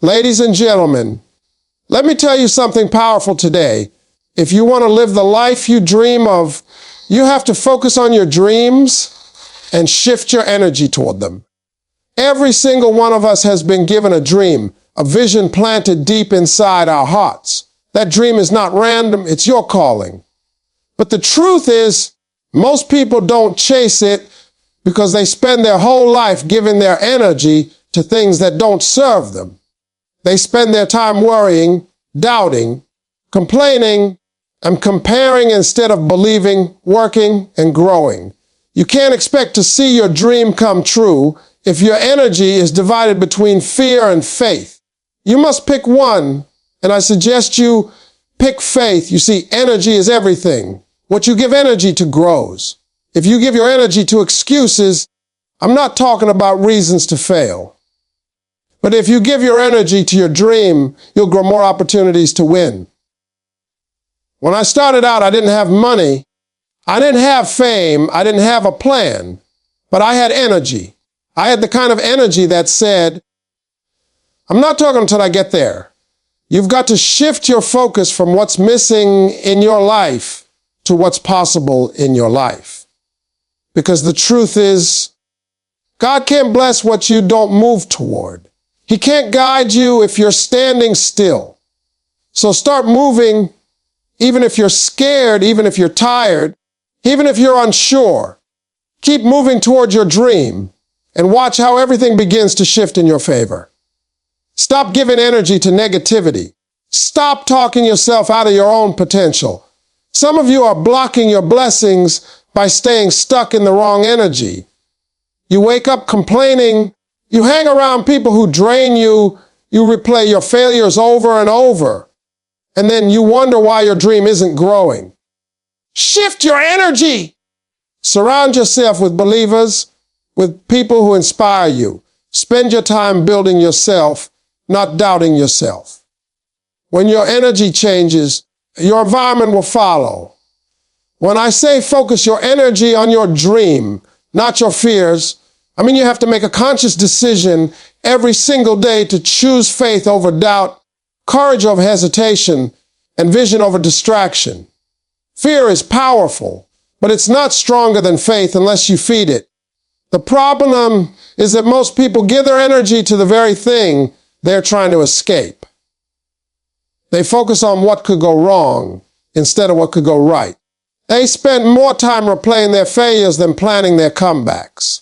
Ladies and gentlemen, let me tell you something powerful today. If you want to live the life you dream of, you have to focus on your dreams and shift your energy toward them. Every single one of us has been given a dream, a vision planted deep inside our hearts. That dream is not random, it's your calling. But the truth is, most people don't chase it because they spend their whole life giving their energy to things that don't serve them. They spend their time worrying, doubting, complaining, and comparing instead of believing, working, and growing. You can't expect to see your dream come true if your energy is divided between fear and faith. You must pick one, and I suggest you pick faith. You see, energy is everything. What you give energy to grows. If you give your energy to excuses, I'm not talking about reasons to fail. But if you give your energy to your dream, you'll grow more opportunities to win. When I started out, I didn't have money. I didn't have fame. I didn't have a plan. But I had energy. I had the kind of energy that said, I'm not talking until I get there. You've got to shift your focus from what's missing in your life to what's possible in your life. Because the truth is, God can't bless what you don't move toward. He can't guide you if you're standing still. So start moving, even if you're scared, even if you're tired, even if you're unsure. Keep moving toward your dream and watch how everything begins to shift in your favor. Stop giving energy to negativity. Stop talking yourself out of your own potential. Some of you are blocking your blessings by staying stuck in the wrong energy. You wake up complaining. You hang around people who drain you. You replay your failures over and over. And then you wonder why your dream isn't growing. Shift your energy. Surround yourself with believers, with people who inspire you. Spend your time building yourself, not doubting yourself. When your energy changes, your environment will follow. When I say focus your energy on your dream, not your fears, I mean you have to make a conscious decision every single day to choose faith over doubt, courage over hesitation, and vision over distraction. Fear is powerful, but it's not stronger than faith unless you feed it. The problem is that most people give their energy to the very thing they're trying to escape. They focus on what could go wrong instead of what could go right. They spend more time replaying their failures than planning their comebacks.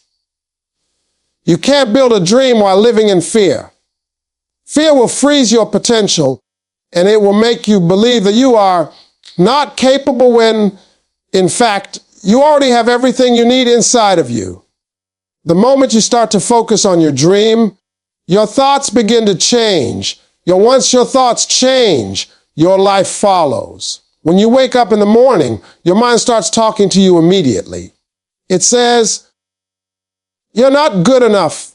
You can't build a dream while living in fear. Fear will freeze your potential, and it will make you believe that you are not capable when, in fact, you already have everything you need inside of you. The moment you start to focus on your dream, your thoughts begin to change. Once your thoughts change, your life follows. When you wake up in the morning, your mind starts talking to you immediately. It says, you're not good enough,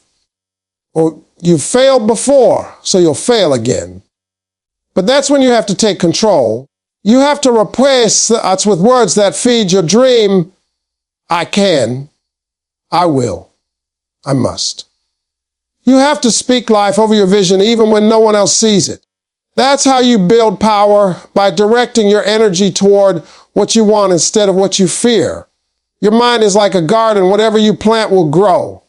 or you failed before, so you'll fail again. But that's when you have to take control. You have to replace thoughts with words that feed your dream. I can, I will, I must. You have to speak life over your vision even when no one else sees it. That's how you build power, by directing your energy toward what you want instead of what you fear. Your mind is like a garden. Whatever you plant will grow.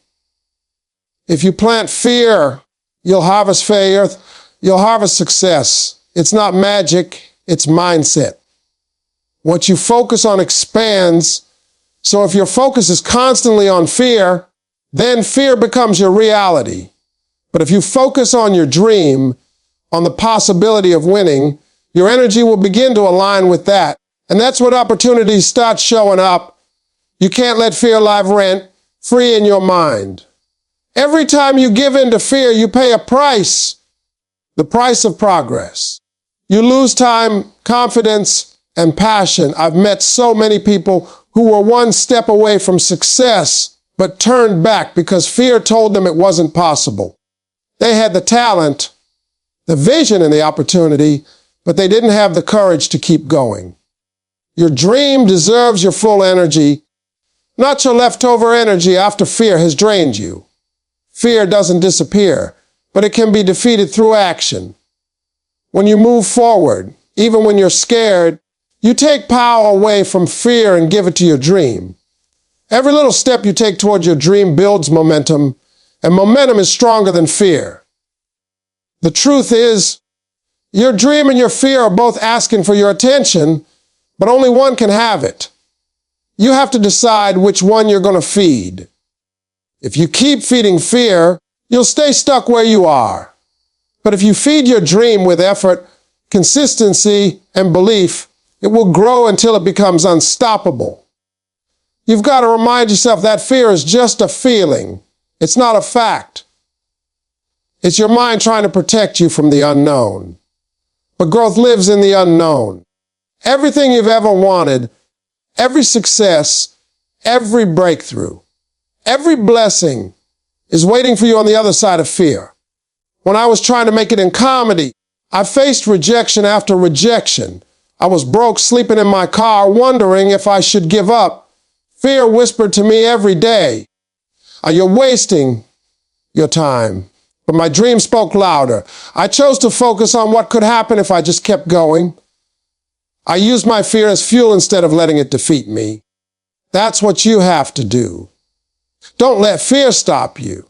If you plant fear, you'll harvest failure. You'll harvest success. It's not magic, it's mindset. What you focus on expands. So if your focus is constantly on fear, then fear becomes your reality. But if you focus on your dream, on the possibility of winning, your energy will begin to align with that. And that's when opportunities start showing up. You can't let fear live rent free in your mind. Every time you give in to fear, you pay a price, the price of progress. You lose time, confidence, and passion. I've met so many people who were one step away from success, but turned back because fear told them it wasn't possible. They had the talent, the vision, and the opportunity, but they didn't have the courage to keep going. Your dream deserves your full energy, not your leftover energy after fear has drained you. Fear doesn't disappear, but it can be defeated through action. When you move forward, even when you're scared, you take power away from fear and give it to your dream. Every little step you take towards your dream builds momentum, and momentum is stronger than fear. The truth is, your dream and your fear are both asking for your attention, but only one can have it. You have to decide which one you're going to feed. If you keep feeding fear, you'll stay stuck where you are. But if you feed your dream with effort, consistency, and belief, it will grow until it becomes unstoppable. You've got to remind yourself that fear is just a feeling. It's not a fact. It's your mind trying to protect you from the unknown. But growth lives in the unknown. Everything you've ever wanted, every success, every breakthrough, every blessing is waiting for you on the other side of fear. When I was trying to make it in comedy, I faced rejection after rejection. I was broke, sleeping in my car, wondering if I should give up. Fear whispered to me every day, "You're wasting your time." But my dream spoke louder. I chose to focus on what could happen if I just kept going. I used my fear as fuel instead of letting it defeat me. That's what you have to do. Don't let fear stop you.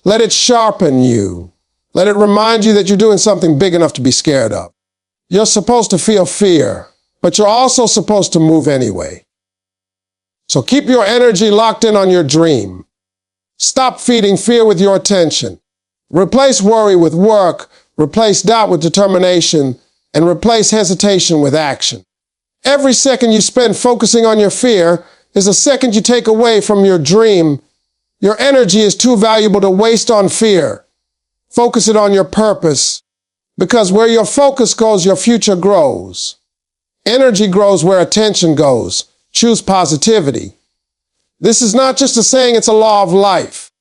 Let it sharpen you. Let it remind you that you're doing something big enough to be scared of. You're supposed to feel fear, but you're also supposed to move anyway. So keep your energy locked in on your dream. Stop feeding fear with your attention. Replace worry with work, replace doubt with determination, and replace hesitation with action. Every second you spend focusing on your fear is a second you take away from your dream. Your energy is too valuable to waste on fear. Focus it on your purpose, because where your focus goes, your future grows. Energy grows where attention goes. Choose positivity. This is not just a saying, it's a law of life.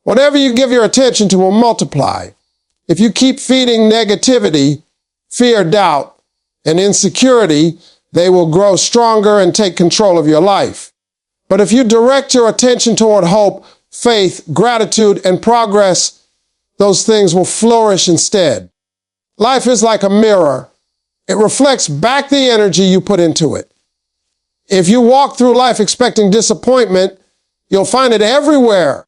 Whatever you give your attention to will multiply. If you keep feeding negativity, fear, doubt, and insecurity, they will grow stronger and take control of your life. But if you direct your attention toward hope, faith, gratitude, and progress, those things will flourish instead. Life is like a mirror. It reflects back the energy you put into it. If you walk through life expecting disappointment, you'll find it everywhere.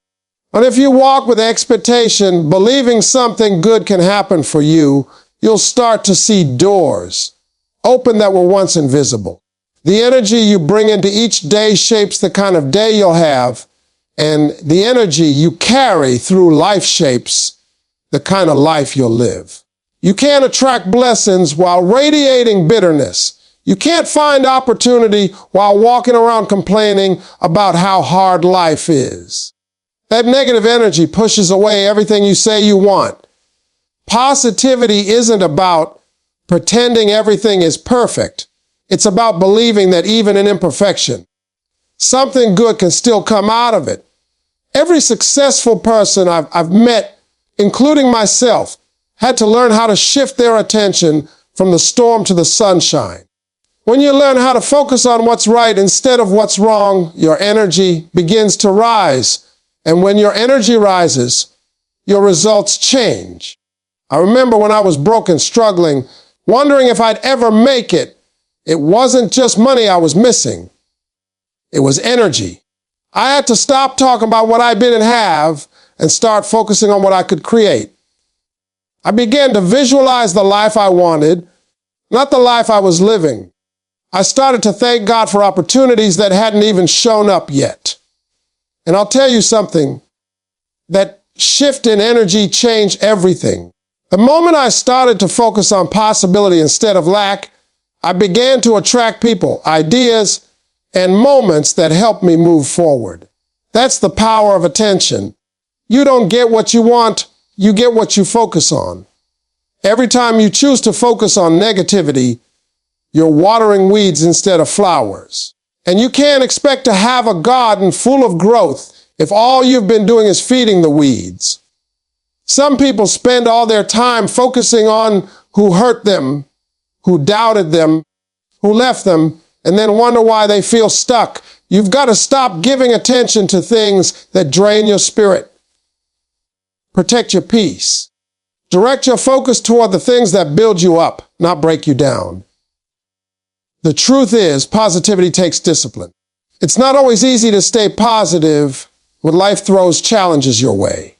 But if you walk with expectation, believing something good can happen for you, you'll start to see doors open that were once invisible. The energy you bring into each day shapes the kind of day you'll have, and the energy you carry through life shapes the kind of life you'll live. You can't attract blessings while radiating bitterness. You can't find opportunity while walking around complaining about how hard life is. That negative energy pushes away everything you say you want. Positivity isn't about pretending everything is perfect. It's about believing that even in imperfection, something good can still come out of it. Every successful person I've met, including myself, had to learn how to shift their attention from the storm to the sunshine. When you learn how to focus on what's right instead of what's wrong, your energy begins to rise. And when your energy rises, your results change. I remember when I was broke and struggling, wondering if I'd ever make it. It wasn't just money I was missing. It was energy. I had to stop talking about what I didn't have and start focusing on what I could create. I began to visualize the life I wanted, not the life I was living. I started to thank God for opportunities that hadn't even shown up yet. And I'll tell you something, that shift in energy changed everything. The moment I started to focus on possibility instead of lack, I began to attract people, ideas, and moments that helped me move forward. That's the power of attention. You don't get what you want, you get what you focus on. Every time you choose to focus on negativity, you're watering weeds instead of flowers. And you can't expect to have a garden full of growth if all you've been doing is feeding the weeds. Some people spend all their time focusing on who hurt them, who doubted them, who left them, and then wonder why they feel stuck. You've got to stop giving attention to things that drain your spirit. Protect your peace. Direct your focus toward the things that build you up, not break you down. The truth is, positivity takes discipline. It's not always easy to stay positive when life throws challenges your way.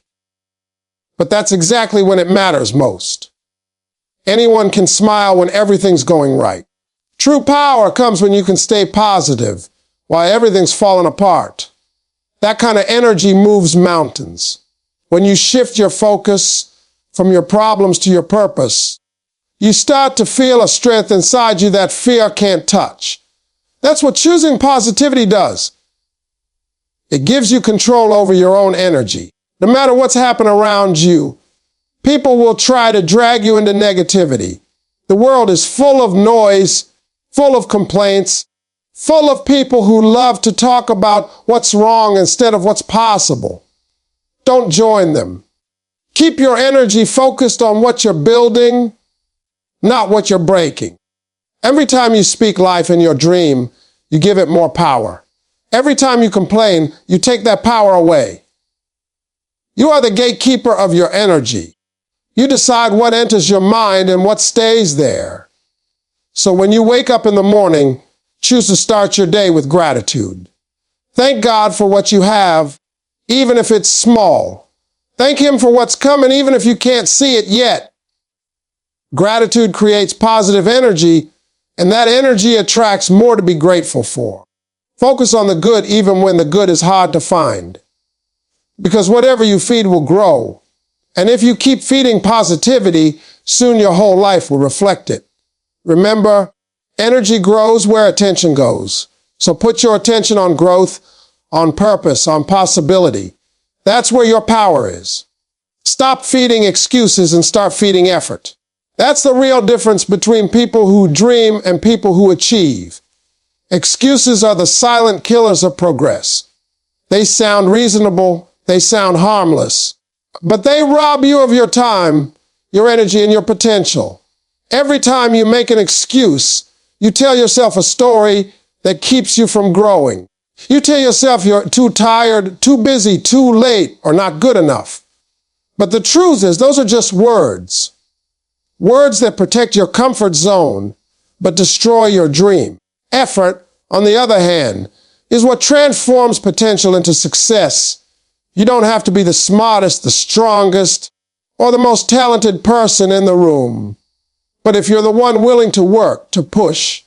But that's exactly when it matters most. Anyone can smile when everything's going right. True power comes when you can stay positive while everything's falling apart. That kind of energy moves mountains. When you shift your focus from your problems to your purpose, you start to feel a strength inside you that fear can't touch. That's what choosing positivity does. It gives you control over your own energy. No matter what's happening around you, people will try to drag you into negativity. The world is full of noise, full of complaints, full of people who love to talk about what's wrong instead of what's possible. Don't join them. Keep your energy focused on what you're building, not what you're breaking. Every time you speak life in your dream, you give it more power. Every time you complain, you take that power away. You are the gatekeeper of your energy. You decide what enters your mind and what stays there. So when you wake up in the morning, choose to start your day with gratitude. Thank God for what you have, even if it's small. Thank Him for what's coming, even if you can't see it yet. Gratitude creates positive energy, and that energy attracts more to be grateful for. Focus on the good even when the good is hard to find. Because whatever you feed will grow. And if you keep feeding positivity, soon your whole life will reflect it. Remember, energy grows where attention goes. So put your attention on growth, on purpose, on possibility. That's where your power is. Stop feeding excuses and start feeding effort. That's the real difference between people who dream and people who achieve. Excuses are the silent killers of progress. They sound reasonable, they sound harmless, but they rob you of your time, your energy, and your potential. Every time you make an excuse, you tell yourself a story that keeps you from growing. You tell yourself you're too tired, too busy, too late, or not good enough. But the truth is, those are just words. Words that protect your comfort zone, but destroy your dream. Effort, on the other hand, is what transforms potential into success. You don't have to be the smartest, the strongest, or the most talented person in the room. But if you're the one willing to work, to push,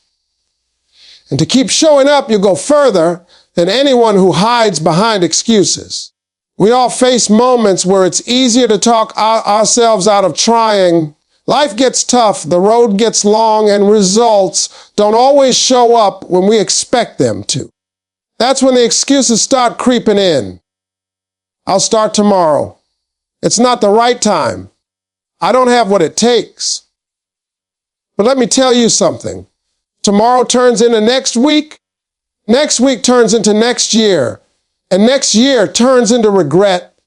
and to keep showing up, you go further than anyone who hides behind excuses. We all face moments where it's easier to talk ourselves out of trying. Life gets tough, the road gets long, and results don't always show up when we expect them to. That's when the excuses start creeping in. I'll start tomorrow. It's not the right time. I don't have what it takes. But let me tell you something. Tomorrow turns into next week turns into next year, and next year turns into regret.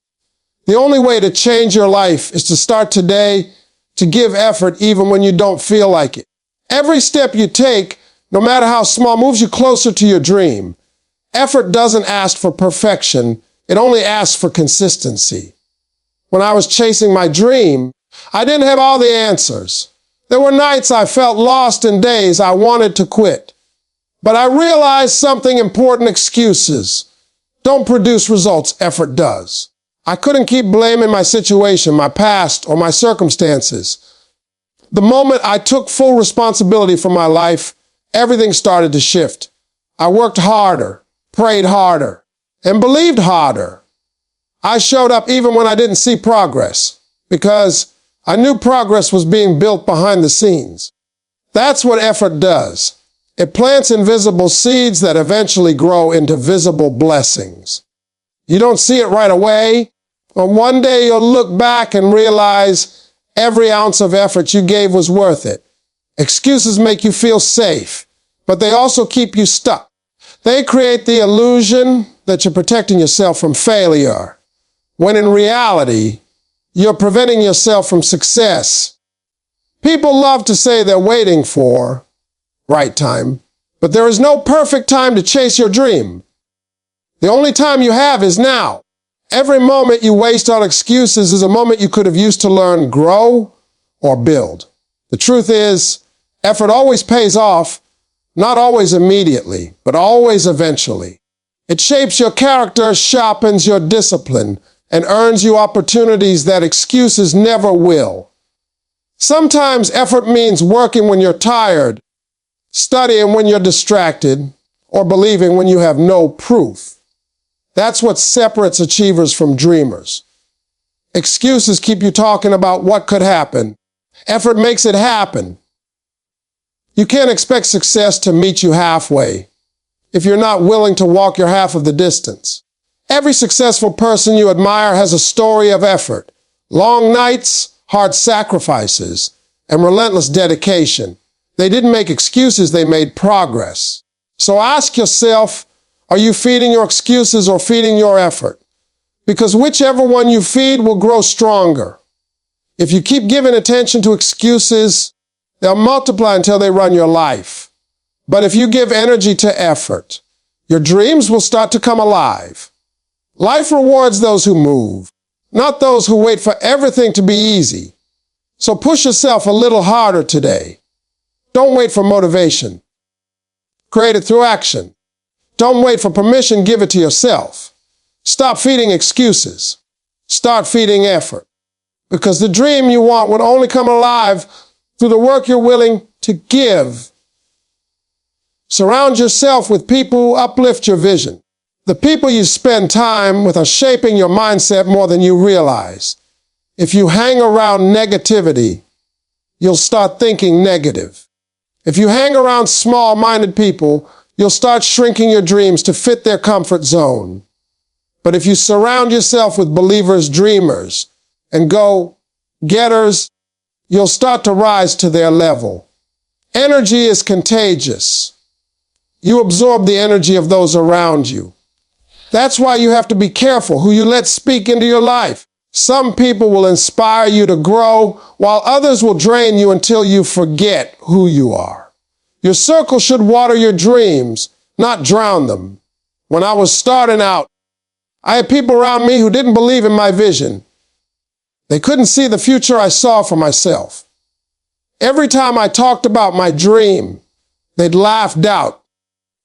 The only way to change your life is to start today, to give effort even when you don't feel like it. Every step you take, no matter how small, moves you closer to your dream. Effort doesn't ask for perfection, it only asks for consistency. When I was chasing my dream, I didn't have all the answers. There were nights I felt lost and days I wanted to quit. But I realized something important: excuses don't produce results, effort does. I couldn't keep blaming my situation, my past, or my circumstances. The moment I took full responsibility for my life, everything started to shift. I worked harder, prayed harder, and believed harder. I showed up even when I didn't see progress, because I knew progress was being built behind the scenes. That's what effort does. It plants invisible seeds that eventually grow into visible blessings. You don't see it right away, but one day you'll look back and realize every ounce of effort you gave was worth it. Excuses make you feel safe, but they also keep you stuck. They create the illusion that you're protecting yourself from failure, when in reality, you're preventing yourself from success. People love to say they're waiting for right time, but there is no perfect time to chase your dream. The only time you have is now. Every moment you waste on excuses is a moment you could have used to learn, grow, or build. The truth is, effort always pays off, not always immediately, but always eventually. It shapes your character, sharpens your discipline, and earns you opportunities that excuses never will. Sometimes effort means working when you're tired, studying when you're distracted, or believing when you have no proof. That's what separates achievers from dreamers. Excuses keep you talking about what could happen. Effort makes it happen. You can't expect success to meet you halfway if you're not willing to walk your half of the distance. Every successful person you admire has a story of effort, long nights, hard sacrifices, and relentless dedication. They didn't make excuses, they made progress. So ask yourself, are you feeding your excuses or feeding your effort? Because whichever one you feed will grow stronger. If you keep giving attention to excuses, they'll multiply until they run your life. But if you give energy to effort, your dreams will start to come alive. Life rewards those who move, not those who wait for everything to be easy. So push yourself a little harder today. Don't wait for motivation. Create it through action. Don't wait for permission, give it to yourself. Stop feeding excuses. Start feeding effort. Because the dream you want will only come alive through the work you're willing to give. Surround yourself with people who uplift your vision. The people you spend time with are shaping your mindset more than you realize. If you hang around negativity, you'll start thinking negative. If you hang around small-minded people, you'll start shrinking your dreams to fit their comfort zone. But if you surround yourself with believers, dreamers, and go-getters, you'll start to rise to their level. Energy is contagious. You absorb the energy of those around you. That's why you have to be careful who you let speak into your life. Some people will inspire you to grow, while others will drain you until you forget who you are. Your circle should water your dreams, not drown them. When I was starting out, I had people around me who didn't believe in my vision. They couldn't see the future I saw for myself. Every time I talked about my dream, they'd laugh doubt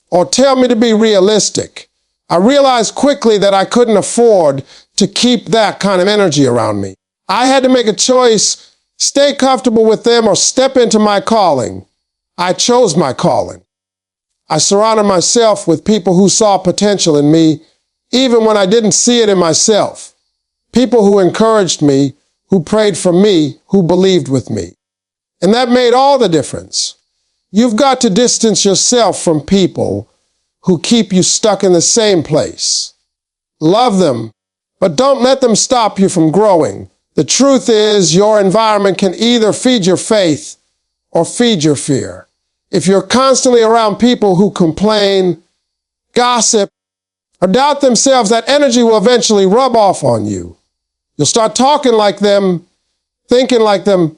or tell me to be realistic. I realized quickly that I couldn't afford to keep that kind of energy around me. I had to make a choice, stay comfortable with them or step into my calling. I chose my calling. I surrounded myself with people who saw potential in me, even when I didn't see it in myself. People who encouraged me, who prayed for me, who believed with me. And that made all the difference. You've got to distance yourself from people who keep you stuck in the same place. Love them, but don't let them stop you from growing. The truth is, your environment can either feed your faith or feed your fear. If you're constantly around people who complain, gossip, or doubt themselves, that energy will eventually rub off on you. You'll start talking like them, thinking like them,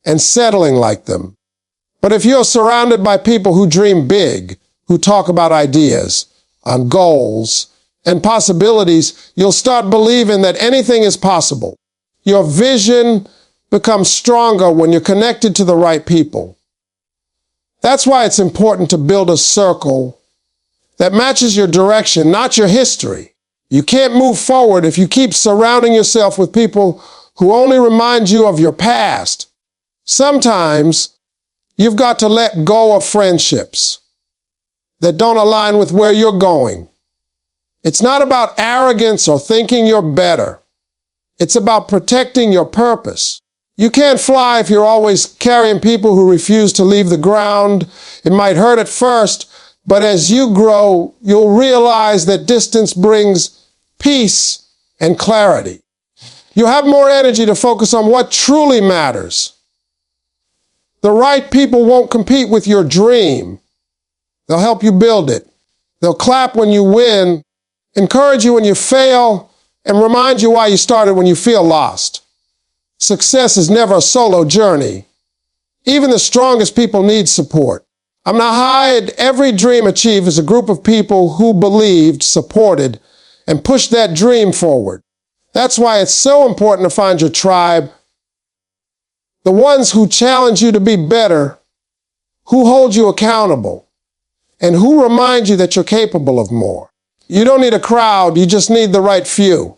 and settling like them. But if you're surrounded by people who dream big, who talk about ideas, on goals, and possibilities, you'll start believing that anything is possible. Your vision becomes stronger when you're connected to the right people. That's why it's important to build a circle that matches your direction, not your history. You can't move forward if you keep surrounding yourself with people who only remind you of your past. Sometimes you've got to let go of friendships that don't align with where you're going. It's not about arrogance or thinking you're better. It's about protecting your purpose. You can't fly if you're always carrying people who refuse to leave the ground. It might hurt at first, but as you grow, you'll realize that distance brings peace and clarity. You have more energy to focus on what truly matters. The right people won't compete with your dream. They'll help you build it. They'll clap when you win, encourage you when you fail, and remind you why you started when you feel lost. Success is never a solo journey. Even the strongest people need support. I'm not hide every dream achieved is a group of people who believed, supported, and push that dream forward. That's why it's so important to find your tribe, the ones who challenge you to be better, who hold you accountable, and who remind you that you're capable of more. You don't need a crowd, you just need the right few.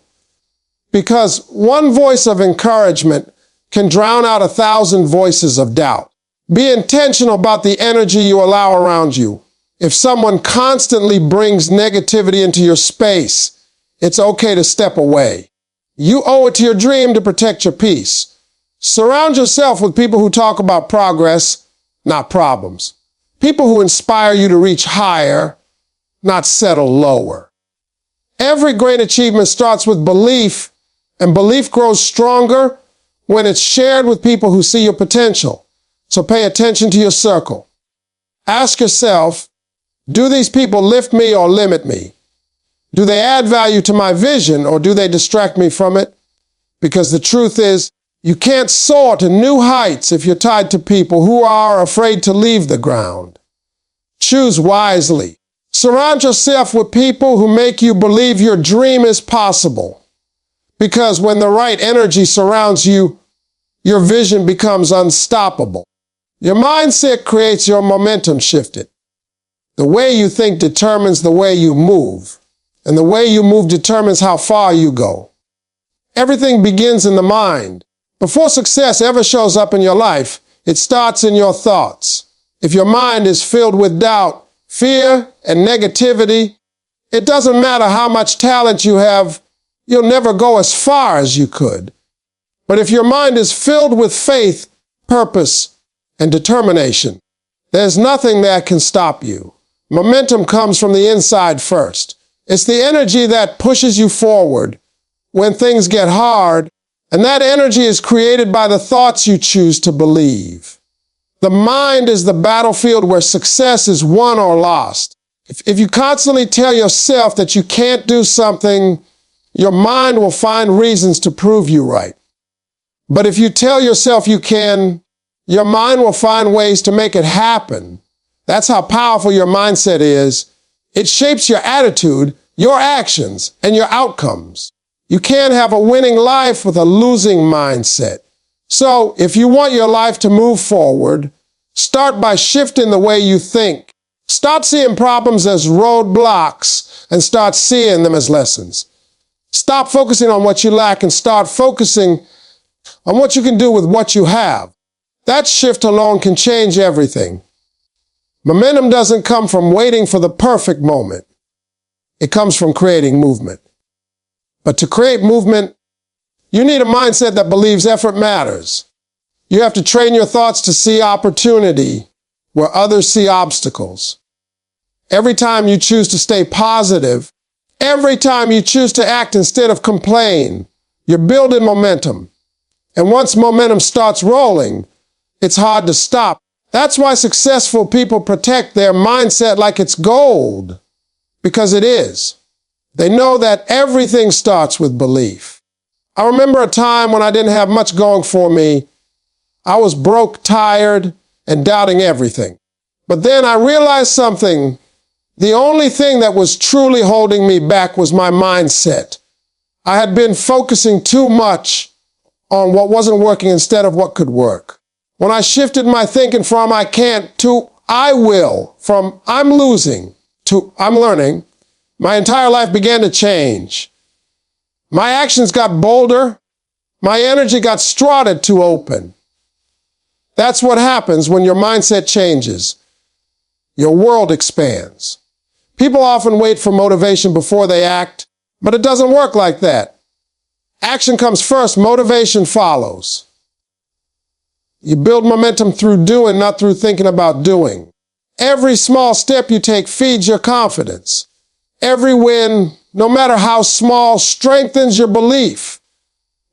Because one voice of encouragement can drown out 1,000 voices of doubt. Be intentional about the energy you allow around you. If someone constantly brings negativity into your space, it's okay to step away. You owe it to your dream to protect your peace. Surround yourself with people who talk about progress, not problems. People who inspire you to reach higher, not settle lower. Every great achievement starts with belief, and belief grows stronger when it's shared with people who see your potential. So pay attention to your circle. Ask yourself, do these people lift me or limit me? Do they add value to my vision or do they distract me from it? Because the truth is, you can't soar to new heights if you're tied to people who are afraid to leave the ground. Choose wisely. Surround yourself with people who make you believe your dream is possible. Because when the right energy surrounds you, your vision becomes unstoppable. Your mindset creates your momentum shifted. The way you think determines the way you move, and the way you move determines how far you go. Everything begins in the mind. Before success ever shows up in your life, it starts in your thoughts. If your mind is filled with doubt, fear, and negativity, it doesn't matter how much talent you have, you'll never go as far as you could. But if your mind is filled with faith, purpose, and determination, there's nothing that can stop you. Momentum comes from the inside first. It's the energy that pushes you forward when things get hard, and that energy is created by the thoughts you choose to believe. The mind is the battlefield where success is won or lost. If you constantly tell yourself that you can't do something, your mind will find reasons to prove you right. But if you tell yourself you can, your mind will find ways to make it happen. That's how powerful your mindset is. It shapes your attitude, your actions, and your outcomes. You can't have a winning life with a losing mindset. So, if you want your life to move forward, start by shifting the way you think. Stop seeing problems as roadblocks and start seeing them as lessons. Stop focusing on what you lack and start focusing on what you can do with what you have. That shift alone can change everything. Momentum doesn't come from waiting for the perfect moment. It comes from creating movement. But to create movement, you need a mindset that believes effort matters. You have to train your thoughts to see opportunity where others see obstacles. Every time you choose to stay positive, every time you choose to act instead of complain, you're building momentum. And once momentum starts rolling, it's hard to stop. That's why successful people protect their mindset like it's gold, because it is. They know that everything starts with belief. I remember a time when I didn't have much going for me. I was broke, tired, and doubting everything. But then I realized something. The only thing that was truly holding me back was my mindset. I had been focusing too much on what wasn't working instead of what could work. When I shifted my thinking from I can't to I will, from I'm losing to I'm learning, my entire life began to change. My actions got bolder. My energy got started to open. That's what happens when your mindset changes. Your world expands. People often wait for motivation before they act, but it doesn't work like that. Action comes first, motivation follows. You build momentum through doing, not through thinking about doing. Every small step you take feeds your confidence. Every win, no matter how small, strengthens your belief.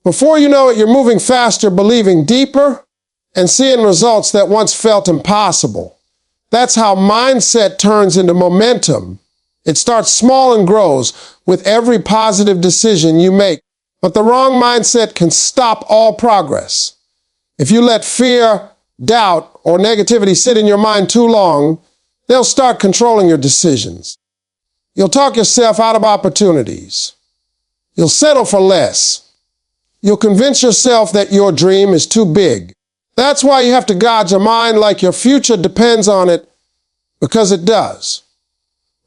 Before you know it, you're moving faster, believing deeper, and seeing results that once felt impossible. That's how mindset turns into momentum. It starts small and grows with every positive decision you make. But the wrong mindset can stop all progress. If you let fear, doubt, or negativity sit in your mind too long, they'll start controlling your decisions. You'll talk yourself out of opportunities. You'll settle for less. You'll convince yourself that your dream is too big. That's why you have to guard your mind like your future depends on it, because it does.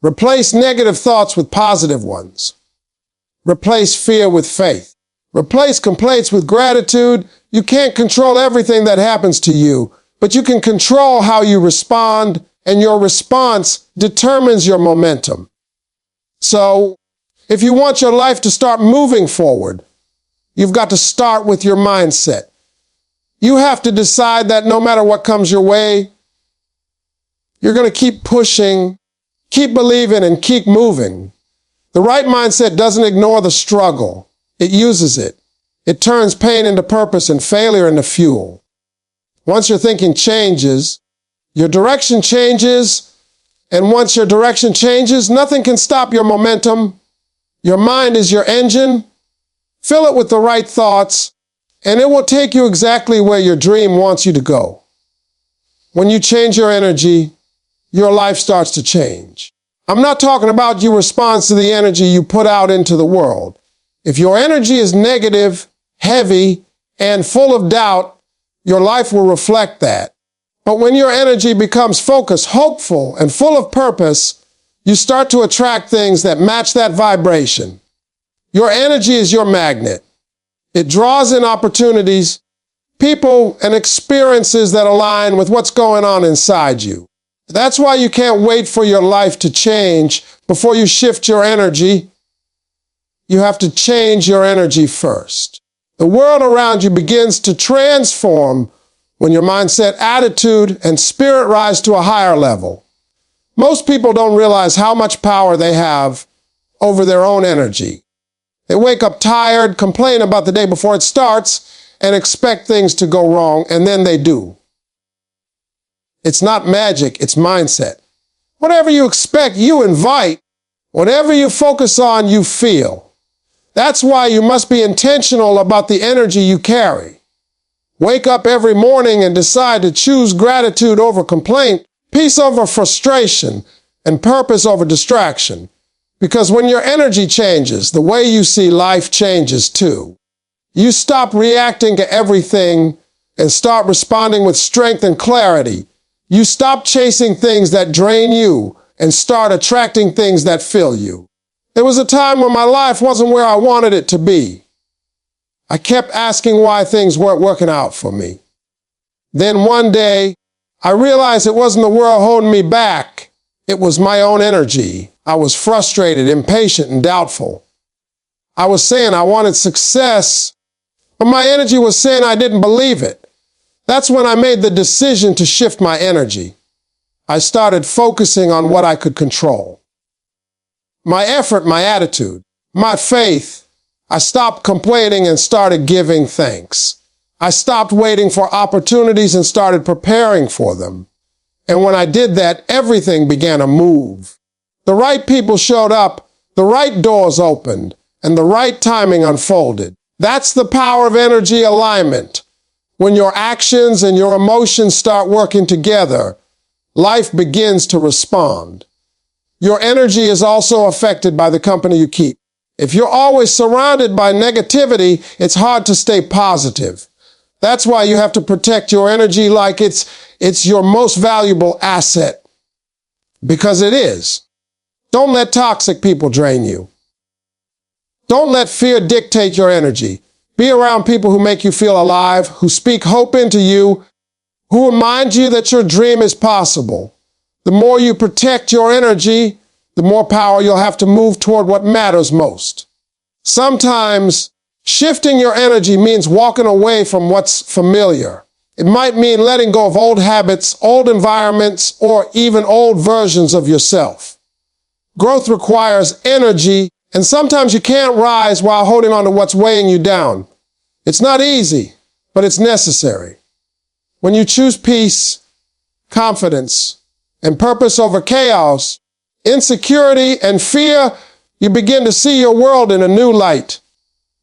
Replace negative thoughts with positive ones. Replace fear with faith. Replace complaints with gratitude. You can't control everything that happens to you, but you can control how you respond, and your response determines your momentum. So, if you want your life to start moving forward, you've got to start with your mindset. You have to decide that no matter what comes your way, you're going to keep pushing, keep believing, and keep moving. The right mindset doesn't ignore the struggle. It uses it. It turns pain into purpose and failure into fuel. Once your thinking changes, your direction changes, and once your direction changes, nothing can stop your momentum. Your mind is your engine. Fill it with the right thoughts, and it will take you exactly where your dream wants you to go. When you change your energy, your life starts to change. I'm not talking about your response to the energy you put out into the world. If your energy is negative, heavy, and full of doubt, your life will reflect that. But when your energy becomes focused, hopeful, and full of purpose, you start to attract things that match that vibration. Your energy is your magnet. It draws in opportunities, people, and experiences that align with what's going on inside you. That's why you can't wait for your life to change before you shift your energy. You have to change your energy first. The world around you begins to transform when your mindset, attitude, and spirit rise to a higher level. Most people don't realize how much power they have over their own energy. They wake up tired, complain about the day before it starts, and expect things to go wrong, and then they do. It's not magic, it's mindset. Whatever you expect, you invite. Whatever you focus on, you feel. That's why you must be intentional about the energy you carry. Wake up every morning and decide to choose gratitude over complaint, peace over frustration, and purpose over distraction. Because when your energy changes, the way you see life changes too. You stop reacting to everything and start responding with strength and clarity. You stop chasing things that drain you and start attracting things that fill you. There was a time when my life wasn't where I wanted it to be. I kept asking why things weren't working out for me. Then one day, I realized it wasn't the world holding me back. It was my own energy. I was frustrated, impatient, and doubtful. I was saying I wanted success, but my energy was saying I didn't believe it. That's when I made the decision to shift my energy. I started focusing on what I could control. My effort, my attitude, my faith. I stopped complaining and started giving thanks. I stopped waiting for opportunities and started preparing for them. And when I did that, everything began to move. The right people showed up, the right doors opened, and the right timing unfolded. That's the power of energy alignment. When your actions and your emotions start working together, life begins to respond. Your energy is also affected by the company you keep. If you're always surrounded by negativity, it's hard to stay positive. That's why you have to protect your energy like it's your most valuable asset. Because it is. Don't let toxic people drain you. Don't let fear dictate your energy. Be around people who make you feel alive, who speak hope into you, who remind you that your dream is possible. The more you protect your energy, the more power you'll have to move toward what matters most. Sometimes shifting your energy means walking away from what's familiar. It might mean letting go of old habits, old environments, or even old versions of yourself. Growth requires energy, and sometimes you can't rise while holding on to what's weighing you down. It's not easy, but it's necessary. When you choose peace, confidence, and purpose over chaos, insecurity, and fear, you begin to see your world in a new light.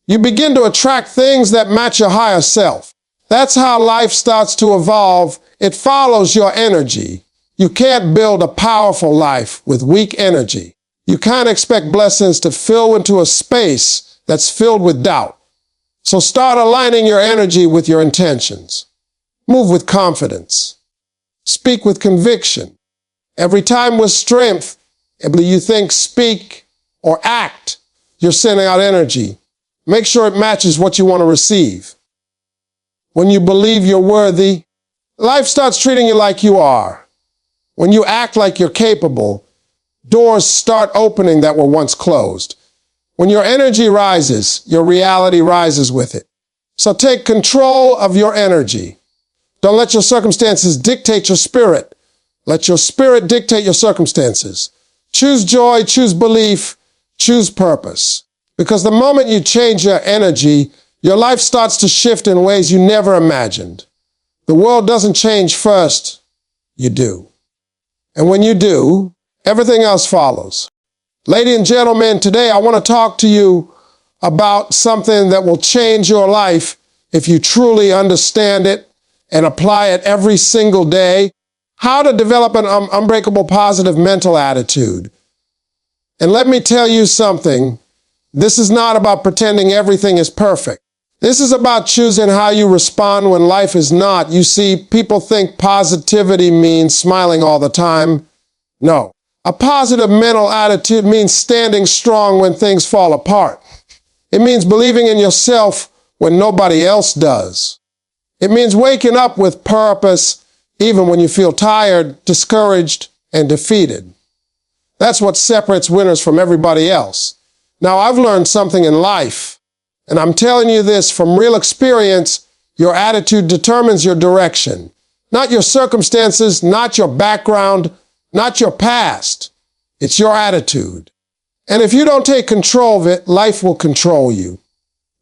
You begin to attract things that match your higher self. That's how life starts to evolve. It follows your energy. You can't build a powerful life with weak energy. You can't expect blessings to fill into a space that's filled with doubt. So start aligning your energy with your intentions. Move with confidence. Speak with conviction. Every time with strength, you think, speak, or act, you're sending out energy. Make sure it matches what you want to receive. When you believe you're worthy, life starts treating you like you are. When you act like you're capable, doors start opening that were once closed. When your energy rises, your reality rises with it. So take control of your energy. Don't let your circumstances dictate your spirit. Let your spirit dictate your circumstances. Choose joy, choose belief, choose purpose. Because the moment you change your energy, your life starts to shift in ways you never imagined. The world doesn't change first, you do. And when you do, everything else follows. Ladies and gentlemen, today I want to talk to you about something that will change your life if you truly understand it and apply it every single day. How to develop an unbreakable positive mental attitude. And let me tell you something. This is not about pretending everything is perfect. This is about choosing how you respond when life is not. You see, people think positivity means smiling all the time. No. A positive mental attitude means standing strong when things fall apart. It means believing in yourself when nobody else does. It means waking up with purpose even when you feel tired, discouraged, and defeated. That's what separates winners from everybody else. Now, I've learned something in life, and I'm telling you this from real experience. Your attitude determines your direction. Not your circumstances, not your background, not your past. It's your attitude. And if you don't take control of it, life will control you.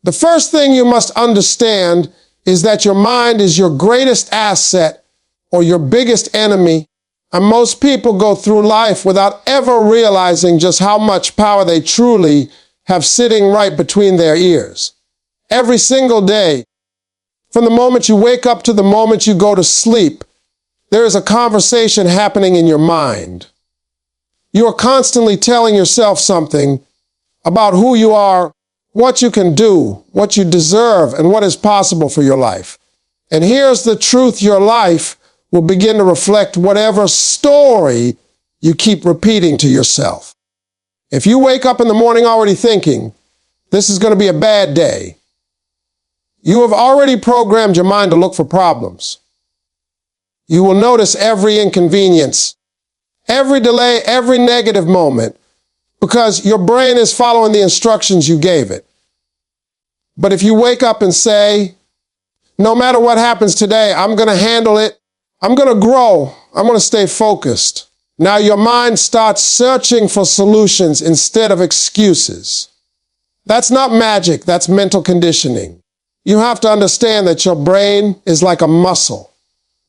The first thing you must understand is that your mind is your greatest asset or your biggest enemy. And most people go through life without ever realizing just how much power they truly have sitting right between their ears. Every single day, from the moment you wake up to the moment you go to sleep, there is a conversation happening in your mind. You are constantly telling yourself something about who you are, what you can do, what you deserve, and what is possible for your life. And here's the truth: your life will begin to reflect whatever story you keep repeating to yourself. If you wake up in the morning already thinking, this is going to be a bad day, you have already programmed your mind to look for problems. You will notice every inconvenience, every delay, every negative moment, because your brain is following the instructions you gave it. But if you wake up and say, no matter what happens today, I'm going to handle it, I'm going to grow, I'm going to stay focused. Now your mind starts searching for solutions instead of excuses. That's not magic, that's mental conditioning. You have to understand that your brain is like a muscle.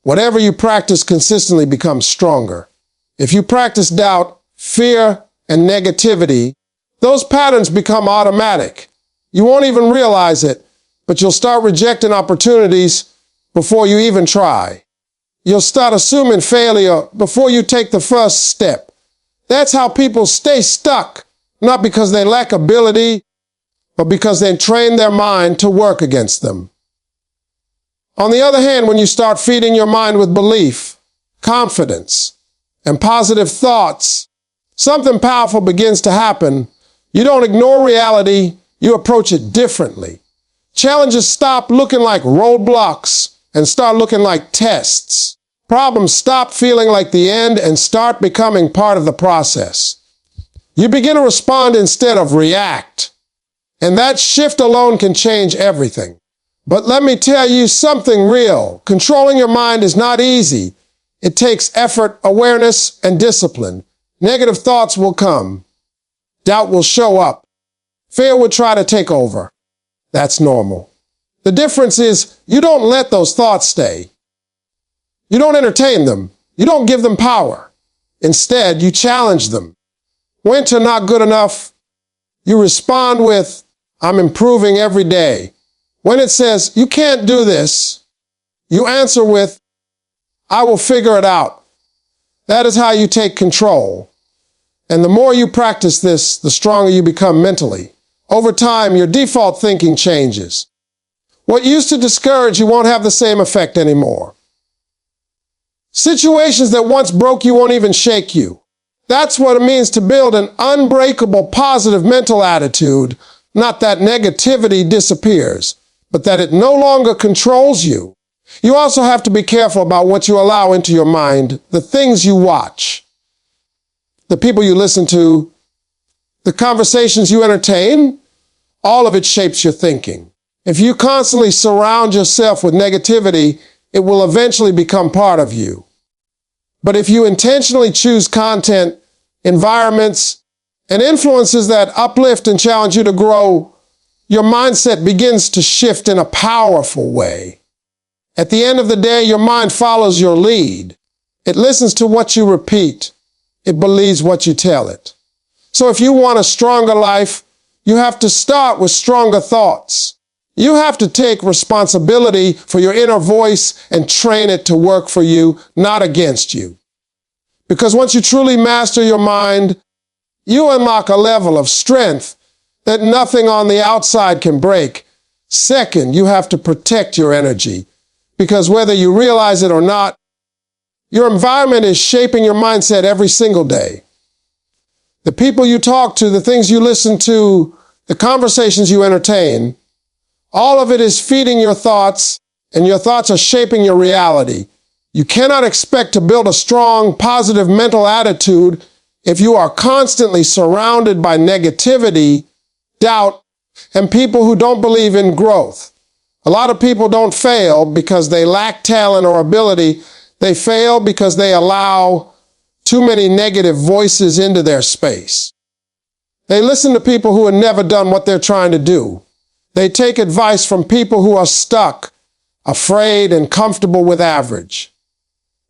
Whatever you practice consistently becomes stronger. If you practice doubt, fear, and negativity, those patterns become automatic. You won't even realize it, but you'll start rejecting opportunities before you even try. You'll start assuming failure before you take the first step. That's how people stay stuck, not because they lack ability, but because they train their mind to work against them. On the other hand, when you start feeding your mind with belief, confidence, and positive thoughts, something powerful begins to happen. You don't ignore reality, you approach it differently. Challenges stop looking like roadblocks and start looking like tests. Problems stop feeling like the end and start becoming part of the process. You begin to respond instead of react. And that shift alone can change everything. But let me tell you something real. Controlling your mind is not easy. It takes effort, awareness, and discipline. Negative thoughts will come. Doubt will show up. Fear will try to take over. That's normal. The difference is you don't let those thoughts stay. You don't entertain them. You don't give them power. Instead, you challenge them. When to not good enough, you respond with, I'm improving every day. When it says, you can't do this, you answer with, I will figure it out. That is how you take control. And the more you practice this, the stronger you become mentally. Over time, your default thinking changes. What used to discourage you won't have the same effect anymore. Situations that once broke you won't even shake you. That's what it means to build an unbreakable, positive mental attitude. Not that negativity disappears, but that it no longer controls you. You also have to be careful about what you allow into your mind, the things you watch, the people you listen to, the conversations you entertain. All of it shapes your thinking. If you constantly surround yourself with negativity, it will eventually become part of you. But if you intentionally choose content, environments, and influences that uplift and challenge you to grow, your mindset begins to shift in a powerful way. At the end of the day, your mind follows your lead. It listens to what you repeat. It believes what you tell it. So if you want a stronger life, you have to start with stronger thoughts. You have to take responsibility for your inner voice and train it to work for you, not against you. Because once you truly master your mind, you unlock a level of strength that nothing on the outside can break. Second, you have to protect your energy. Because whether you realize it or not, your environment is shaping your mindset every single day. The people you talk to, the things you listen to, the conversations you entertain, all of it is feeding your thoughts, and your thoughts are shaping your reality. You cannot expect to build a strong, positive mental attitude if you are constantly surrounded by negativity, doubt, and people who don't believe in growth. A lot of people don't fail because they lack talent or ability. They fail because they allow too many negative voices into their space. They listen to people who have never done what they're trying to do. They take advice from people who are stuck, afraid, and comfortable with average.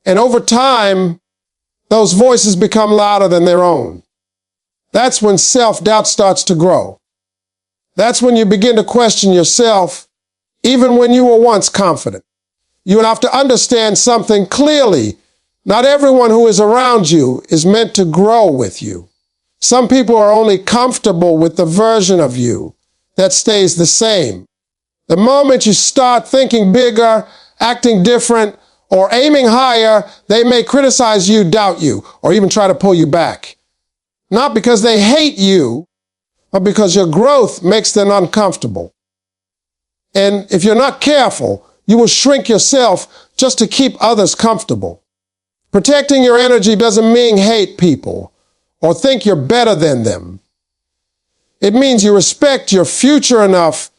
And over time, those voices become louder than their own. That's when self-doubt starts to grow. That's when you begin to question yourself, even when you were once confident. You have to understand something clearly. Not everyone who is around you is meant to grow with you. Some people are only comfortable with the version of you that stays the same. The moment you start thinking bigger, acting different, or aiming higher, they may criticize you, doubt you, or even try to pull you back. Not because they hate you, but because your growth makes them uncomfortable. And if you're not careful, you will shrink yourself just to keep others comfortable. Protecting your energy doesn't mean hate people or think you're better than them. It means you respect your future enough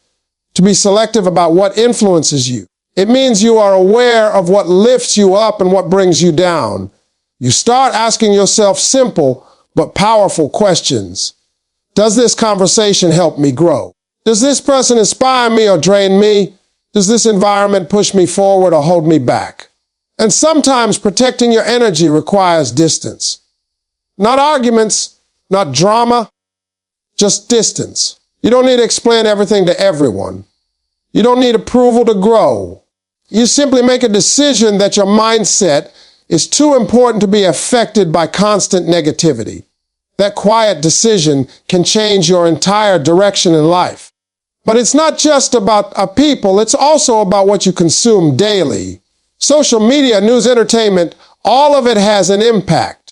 to be selective about what influences you. It means you are aware of what lifts you up and what brings you down. You start asking yourself simple but powerful questions. Does this conversation help me grow? Does this person inspire me or drain me? Does this environment push me forward or hold me back? And sometimes protecting your energy requires distance. Not arguments, not drama, just distance. You don't need to explain everything to everyone. You don't need approval to grow. You simply make a decision that your mindset is too important to be affected by constant negativity. That quiet decision can change your entire direction in life. But it's not just about people, it's also about what you consume daily. Social media, news, entertainment, all of it has an impact.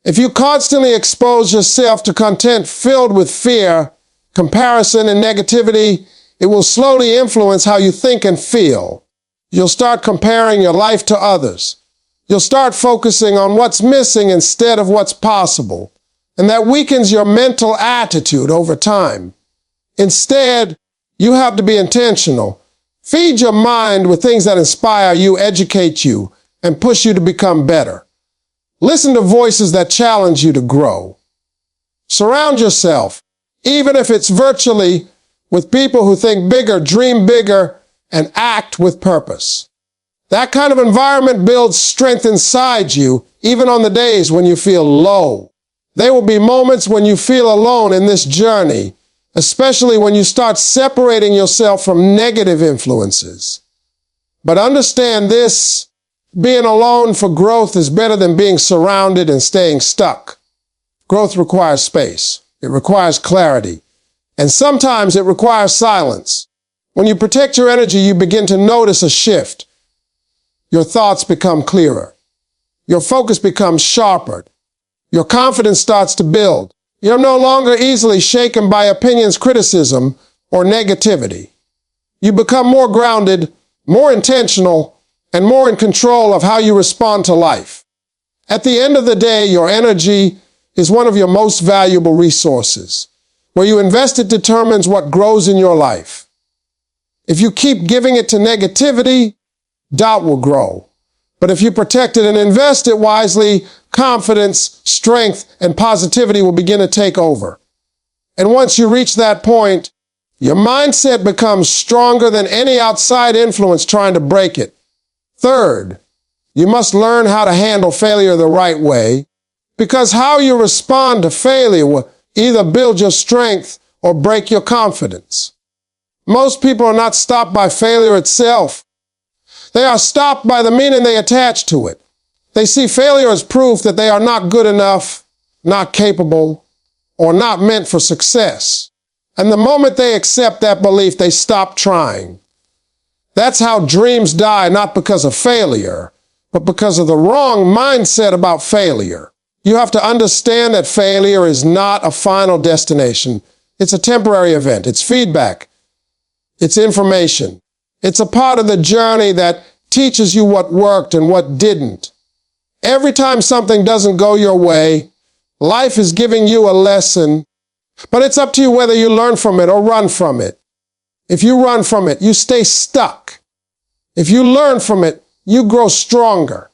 If you constantly expose yourself to content filled with fear, comparison, and negativity, it will slowly influence how you think and feel. You'll start comparing your life to others. You'll start focusing on what's missing instead of what's possible. And that weakens your mental attitude over time. Instead, you have to be intentional. Feed your mind with things that inspire you, educate you, and push you to become better. Listen to voices that challenge you to grow. Surround yourself, even if it's virtually, with people who think bigger, dream bigger, and act with purpose. That kind of environment builds strength inside you, even on the days when you feel low. There will be moments when you feel alone in this journey, especially when you start separating yourself from negative influences. But understand this, being alone for growth is better than being surrounded and staying stuck. Growth requires space. It requires clarity. And sometimes it requires silence. When you protect your energy, you begin to notice a shift. Your thoughts become clearer. Your focus becomes sharper. Your confidence starts to build. You're no longer easily shaken by opinions, criticism, or negativity. You become more grounded, more intentional, and more in control of how you respond to life. At the end of the day, your energy is one of your most valuable resources. Where you invest it determines what grows in your life. If you keep giving it to negativity, doubt will grow. But if you protect it and invest it wisely, confidence, strength, and positivity will begin to take over. And once you reach that point, your mindset becomes stronger than any outside influence trying to break it. Third, you must learn how to handle failure the right way, because how you respond to failure will either build your strength or break your confidence. Most people are not stopped by failure itself. They are stopped by the meaning they attach to it. They see failure as proof that they are not good enough, not capable, or not meant for success. And the moment they accept that belief, they stop trying. That's how dreams die, not because of failure, but because of the wrong mindset about failure. You have to understand that failure is not a final destination. It's a temporary event. It's feedback. It's information. It's a part of the journey that teaches you what worked and what didn't. Every time something doesn't go your way, life is giving you a lesson, but it's up to you whether you learn from it or run from it. If you run from it, you stay stuck. If you learn from it, you grow stronger.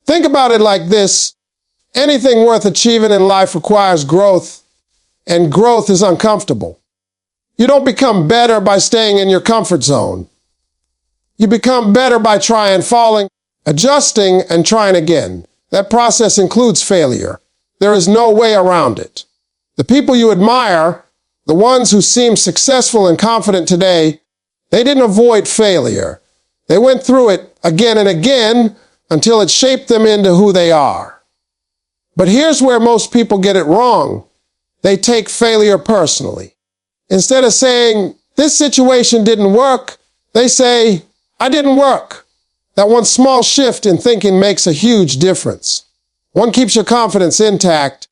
Think about it like this. Anything worth achieving in life requires growth, and growth is uncomfortable. You don't become better by staying in your comfort zone. You become better by trying, falling, adjusting, and trying again. That process includes failure. There is no way around it. The people you admire, the ones who seem successful and confident today, they didn't avoid failure. They went through it again and again until it shaped them into who they are. But here's where most people get it wrong. They take failure personally. Instead of saying, this situation didn't work, they say, I didn't work. That one small shift in thinking makes a huge difference. One keeps your confidence intact.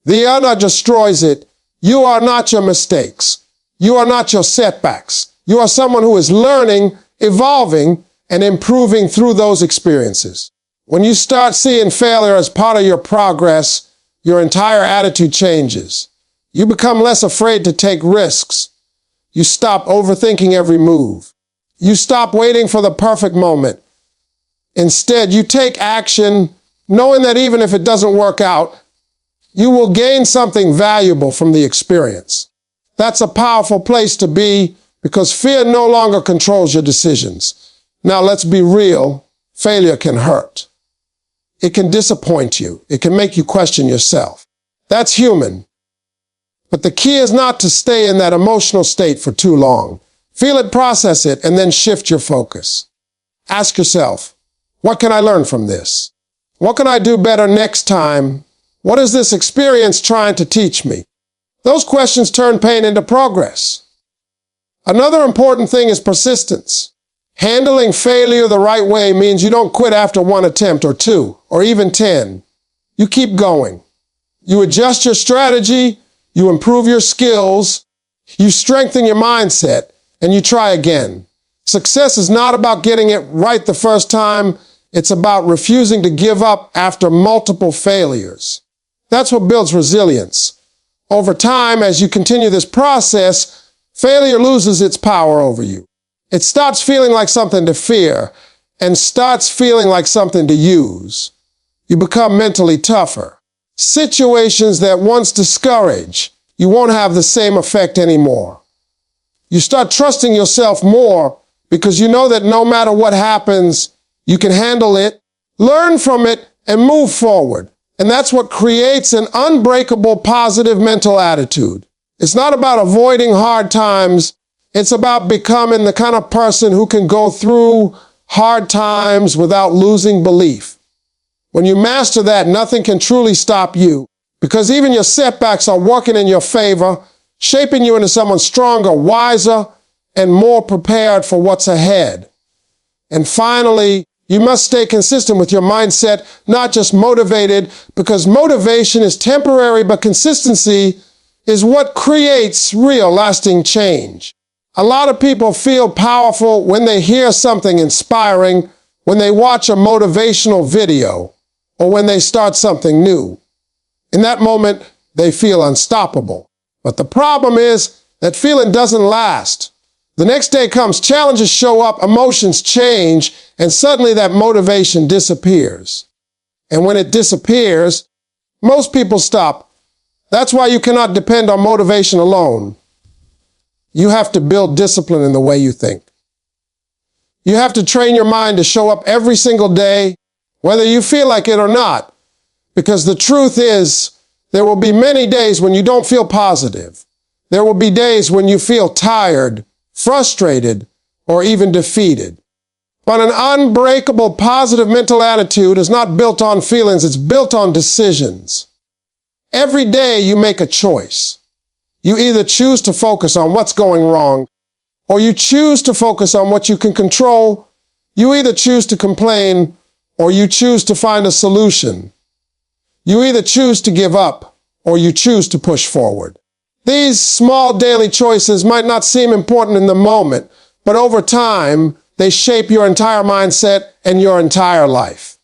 The other destroys it. You are not your mistakes. You are not your setbacks. You are someone who is learning, evolving, and improving through those experiences. When you start seeing failure as part of your progress, your entire attitude changes. You become less afraid to take risks. You stop overthinking every move. You stop waiting for the perfect moment. Instead, you take action, knowing that even if it doesn't work out, you will gain something valuable from the experience. That's a powerful place to be because fear no longer controls your decisions. Now, let's be real. Failure can hurt. It can disappoint you. It can make you question yourself. That's human. But the key is not to stay in that emotional state for too long. Feel it, process it, and then shift your focus. Ask yourself, what can I learn from this? What can I do better next time? What is this experience trying to teach me? Those questions turn pain into progress. Another important thing is persistence. Handling failure the right way means you don't quit after one attempt or two, or even 10. You keep going. You adjust your strategy, you improve your skills, you strengthen your mindset, and you try again. Success is not about getting it right the first time. It's about refusing to give up after multiple failures. That's what builds resilience. Over time, as you continue this process, failure loses its power over you. It stops feeling like something to fear and starts feeling like something to use. You become mentally tougher. Situations that once discouraged, you won't have the same effect anymore. You start trusting yourself more because you know that no matter what happens, you can handle it, learn from it, and move forward. And that's what creates an unbreakable positive mental attitude. It's not about avoiding hard times. It's about becoming the kind of person who can go through hard times without losing belief. When you master that, nothing can truly stop you. because even your setbacks are working in your favor, shaping you into someone stronger, wiser, and more prepared for what's ahead. And finally, you must stay consistent with your mindset, not just motivated, because motivation is temporary, but consistency is what creates real lasting change. A lot of people feel powerful when they hear something inspiring, when they watch a motivational video, or when they start something new. In that moment, they feel unstoppable. But the problem is that feeling doesn't last. The next day comes, challenges show up, emotions change, and suddenly that motivation disappears. And when it disappears, most people stop. That's why you cannot depend on motivation alone. You have to build discipline in the way you think. You have to train your mind to show up every single day, whether you feel like it or not. Because the truth is, there will be many days when you don't feel positive. There will be days when you feel tired, frustrated, or even defeated. But an unbreakable positive mental attitude is not built on feelings, it's built on decisions. Every day you make a choice. You either choose to focus on what's going wrong, or you choose to focus on what you can control. You either choose to complain, or you choose to find a solution. You either choose to give up, or you choose to push forward. These small daily choices might not seem important in the moment, but over time, they shape your entire mindset and your entire life.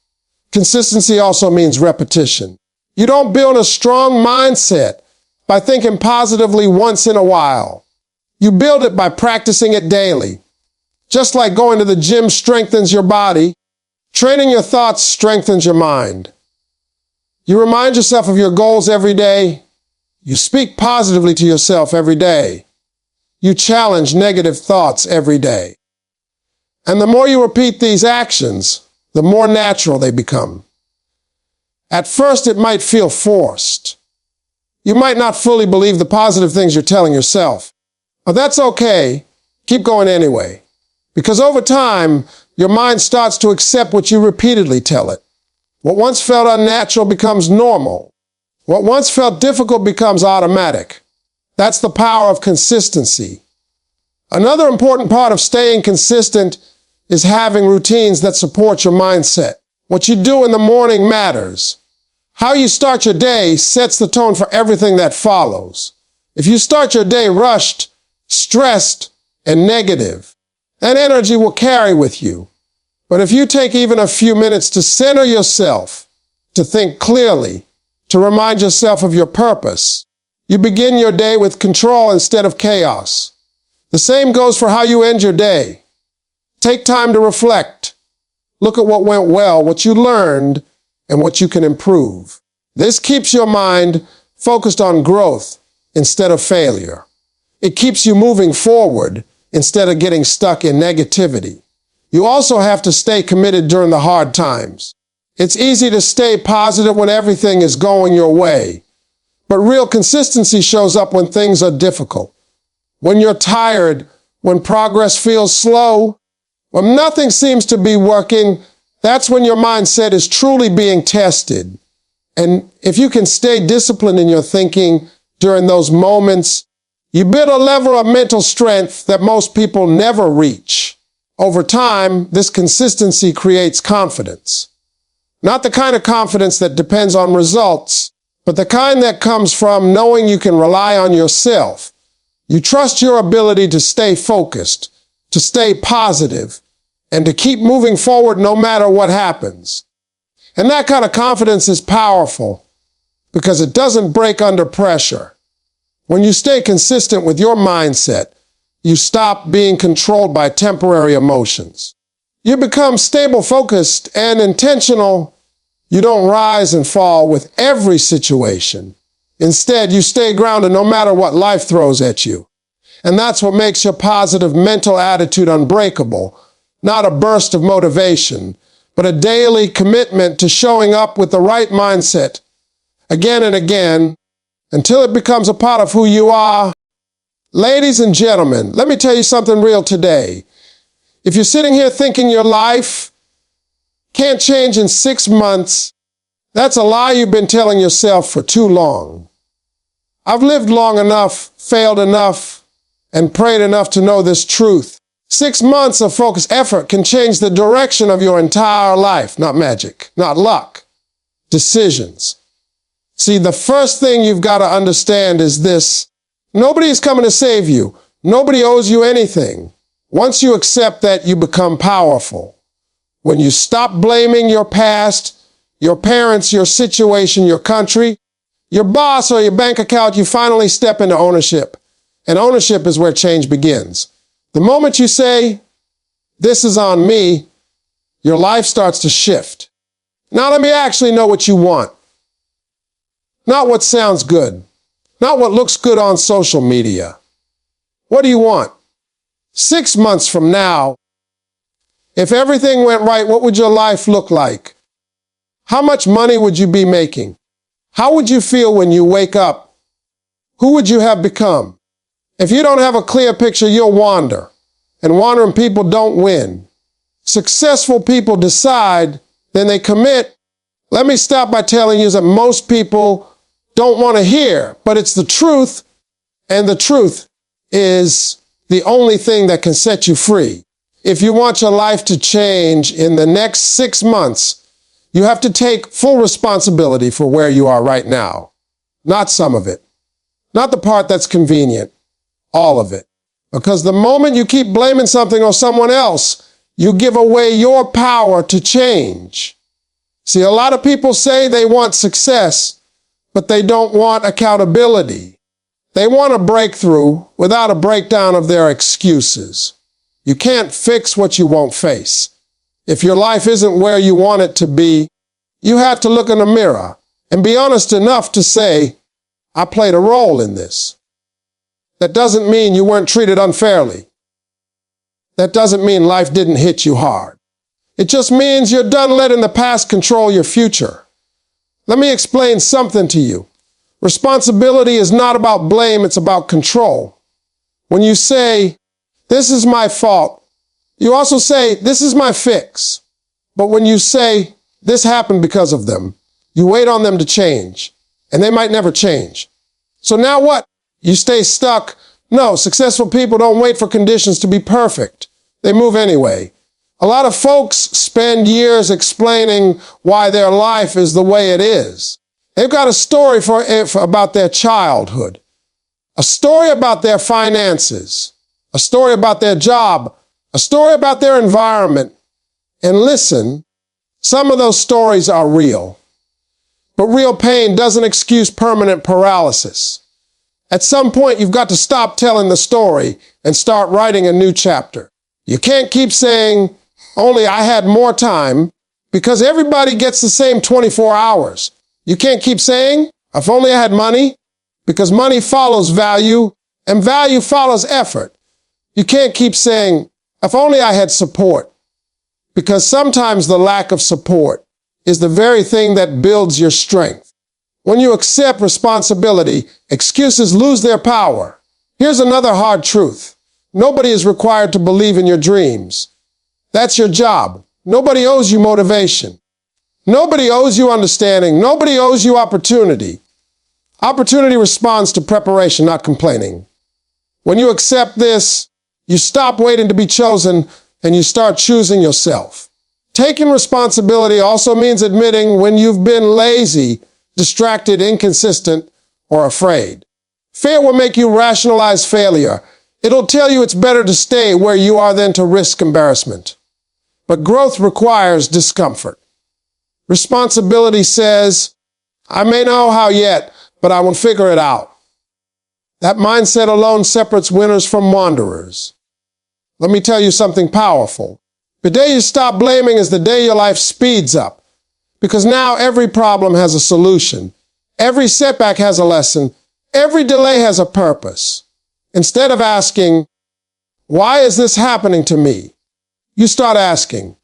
Consistency also means repetition. You don't build a strong mindset by thinking positively once in a while. You build it by practicing it daily. Just like going to the gym strengthens your body, training your thoughts strengthens your mind. You remind yourself of your goals every day. You speak positively to yourself every day. You challenge negative thoughts every day. And the more you repeat these actions, the more natural they become. At first, it might feel forced. You might not fully believe the positive things you're telling yourself. But that's okay. Keep going anyway. Because over time, your mind starts to accept what you repeatedly tell it. What once felt unnatural becomes normal. What once felt difficult becomes automatic. That's the power of consistency. Another important part of staying consistent is having routines that support your mindset. What you do in the morning matters. How you start your day sets the tone for everything that follows. If you start your day rushed, stressed, and negative, that energy will carry with you. But if you take even a few minutes to center yourself, to think clearly, to remind yourself of your purpose, you begin your day with control instead of chaos. The same goes for how you end your day. Take time to reflect. Look at what went well, what you learned, and what you can improve. This keeps your mind focused on growth instead of failure. It keeps you moving forward instead of getting stuck in negativity. You also have to stay committed during the hard times. It's easy to stay positive when everything is going your way, but real consistency shows up when things are difficult. When you're tired, when progress feels slow, when nothing seems to be working, that's when your mindset is truly being tested. And if you can stay disciplined in your thinking during those moments, you build a level of mental strength that most people never reach. Over time, this consistency creates confidence. Not the kind of confidence that depends on results, but the kind that comes from knowing you can rely on yourself. You trust your ability to stay focused, to stay positive, and to keep moving forward no matter what happens. And that kind of confidence is powerful because it doesn't break under pressure. When you stay consistent with your mindset, you stop being controlled by temporary emotions. You become stable, focused, and intentional. You don't rise and fall with every situation. Instead, you stay grounded no matter what life throws at you. And that's what makes your positive mental attitude unbreakable. Not a burst of motivation, but a daily commitment to showing up with the right mindset again and again until it becomes a part of who you are. Ladies and gentlemen, let me tell you something real today. If you're sitting here thinking your life can't change in 6 months, That's a lie you've been telling yourself for too long. I've lived long enough, failed enough, and prayed enough to know this truth. 6 months of focused effort can change the direction of your entire life. Not magic, not luck, decisions. See, the first thing you've got to understand is this. Nobody is coming to save you. Nobody owes you anything. Once you accept that, you become powerful. When you stop blaming your past, your parents, your situation, your country, your boss, or your bank account, you finally step into ownership. And ownership is where change begins. The moment you say, this is on me, your life starts to shift. Now let me actually know what you want. Not what sounds good. Not what looks good on social media. What do you want? 6 months from now, if everything went right, what would your life look like? How much money would you be making? How would you feel when you wake up? Who would you have become? If you don't have a clear picture, you'll wander. And wandering people don't win. Successful people decide, then they commit. Let me stop by telling you that most people don't want to hear, but it's the truth, and the truth is the only thing that can set you free. If you want your life to change in the next 6 months, you have to take full responsibility for where you are right now. Not some of it. Not the part that's convenient. All of it. Because the moment you keep blaming something or someone else, you give away your power to change. See, a lot of people say they want success, but they don't want accountability. They want a breakthrough without a breakdown of their excuses. You can't fix what you won't face. If your life isn't where you want it to be, you have to look in the mirror and be honest enough to say, I played a role in this. That doesn't mean you weren't treated unfairly. That doesn't mean life didn't hit you hard. It just means you're done letting the past control your future. Let me explain something to you. Responsibility is not about blame, it's about control. When you say, this is my fault, you also say, this is my fix. But when you say, this happened because of them, you wait on them to change, and they might never change. So now what? You stay stuck? No, successful people don't wait for conditions to be perfect. They move anyway. A lot of folks spend years explaining why their life is the way it is. They've got a story about their childhood, a story about their finances, a story about their job, a story about their environment. And listen, some of those stories are real. But real pain doesn't excuse permanent paralysis. At some point, you've got to stop telling the story and start writing a new chapter. You can't keep saying, only I had more time, because everybody gets the same 24 hours. You can't keep saying, if only I had money, because money follows value, and value follows effort. You can't keep saying, if only I had support, because sometimes the lack of support is the very thing that builds your strength. When you accept responsibility, excuses lose their power. Here's another hard truth. Nobody is required to believe in your dreams. That's your job. Nobody owes you motivation. Nobody owes you understanding. Nobody owes you opportunity. Opportunity responds to preparation, not complaining. When you accept this, you stop waiting to be chosen and you start choosing yourself. Taking responsibility also means admitting when you've been lazy, distracted, inconsistent, or afraid. Fear will make you rationalize failure. It'll tell you it's better to stay where you are than to risk embarrassment. But growth requires discomfort. Responsibility says, I may know how yet, but I will figure it out. That mindset alone separates winners from wanderers. Let me tell you something powerful. The day you stop blaming is the day your life speeds up. Because now every problem has a solution. Every setback has a lesson. Every delay has a purpose. Instead of asking, why is this happening to me? You start asking,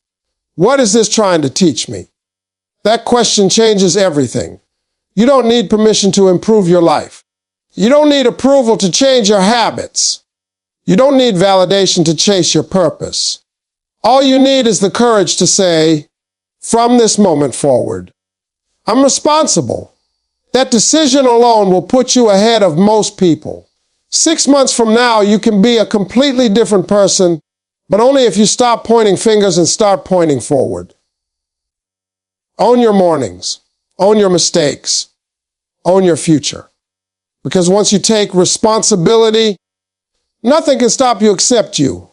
what is this trying to teach me? That question changes everything. You don't need permission to improve your life. You don't need approval to change your habits. You don't need validation to chase your purpose. All you need is the courage to say, from this moment forward, I'm responsible. That decision alone will put you ahead of most people. 6 months from now, you can be a completely different person, but only if you stop pointing fingers and start pointing forward. Own your mornings. Own your mistakes. Own your future. Because once you take responsibility, nothing can stop you except you.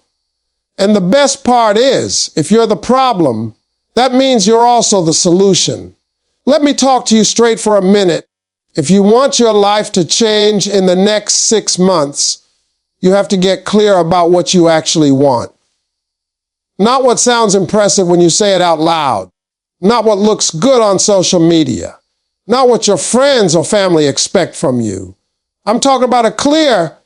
And the best part is, if you're the problem, that means you're also the solution. Let me talk to you straight for a minute. If you want your life to change in the next 6 months, you have to get clear about what you actually want. Not what sounds impressive when you say it out loud. Not what looks good on social media. Not what your friends or family expect from you. I'm talking about a clear,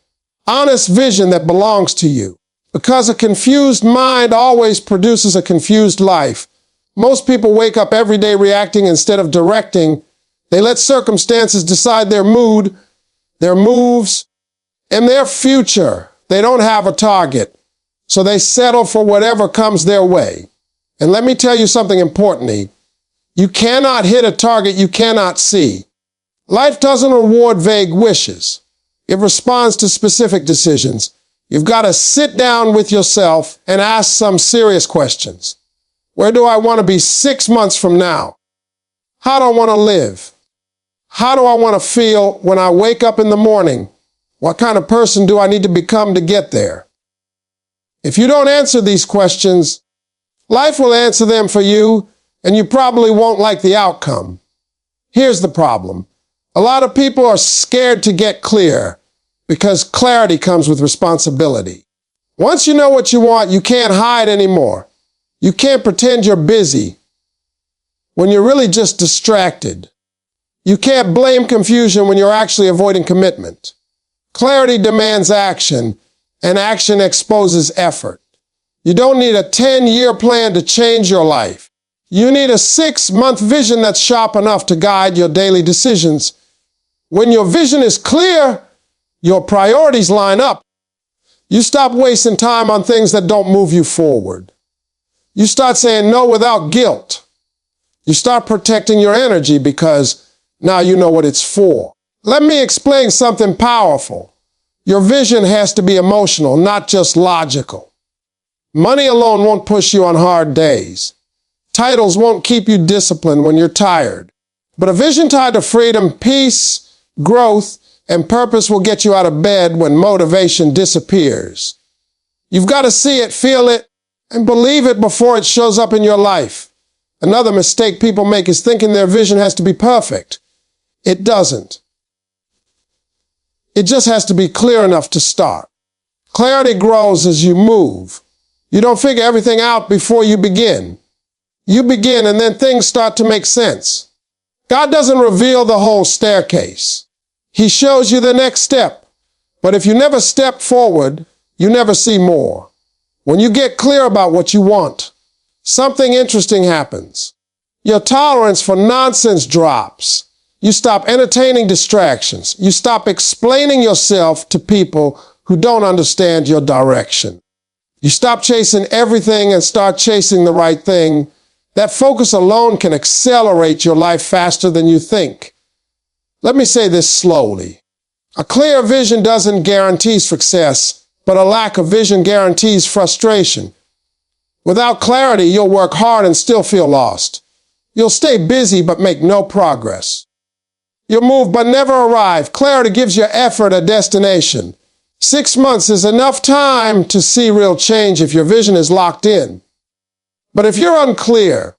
honest vision that belongs to you. Because a confused mind always produces a confused life. Most people wake up every day reacting instead of directing. They let circumstances decide their mood, their moves, and their future. They don't have a target, so they settle for whatever comes their way. And let me tell you something importantly. You cannot hit a target you cannot see. Life doesn't reward vague wishes. It responds to specific decisions. You've got to sit down with yourself and ask some serious questions. Where do I want to be 6 months from now? How do I want to live? How do I want to feel when I wake up in the morning? What kind of person do I need to become to get there? If you don't answer these questions, life will answer them for you, and you probably won't like the outcome. Here's the problem. A lot of people are scared to get clear because clarity comes with responsibility. Once you know what you want, you can't hide anymore. You can't pretend you're busy when you're really just distracted. You can't blame confusion when you're actually avoiding commitment. Clarity demands action, and action exposes effort. You don't need a 10-year plan to change your life. You need a 6-month vision that's sharp enough to guide your daily decisions. When your vision is clear, your priorities line up. You stop wasting time on things that don't move you forward. You start saying no without guilt. You start protecting your energy because now you know what it's for. Let me explain something powerful. Your vision has to be emotional, not just logical. Money alone won't push you on hard days. Titles won't keep you disciplined when you're tired. But a vision tied to freedom, peace, growth, and purpose will get you out of bed when motivation disappears. You've got to see it, feel it, and believe it before it shows up in your life. Another mistake people make is thinking their vision has to be perfect. It doesn't. It just has to be clear enough to start. Clarity grows as you move. You don't figure everything out before you begin. You begin and then things start to make sense. God doesn't reveal the whole staircase. He shows you the next step. But if you never step forward, you never see more. When you get clear about what you want, something interesting happens. Your tolerance for nonsense drops. You stop entertaining distractions. You stop explaining yourself to people who don't understand your direction. You stop chasing everything and start chasing the right thing. That focus alone can accelerate your life faster than you think. Let me say this slowly. A clear vision doesn't guarantee success, but a lack of vision guarantees frustration. Without clarity, you'll work hard and still feel lost. You'll stay busy but make no progress. You'll move but never arrive. Clarity gives your effort a destination. 6 months is enough time to see real change if your vision is locked in. But if you're unclear,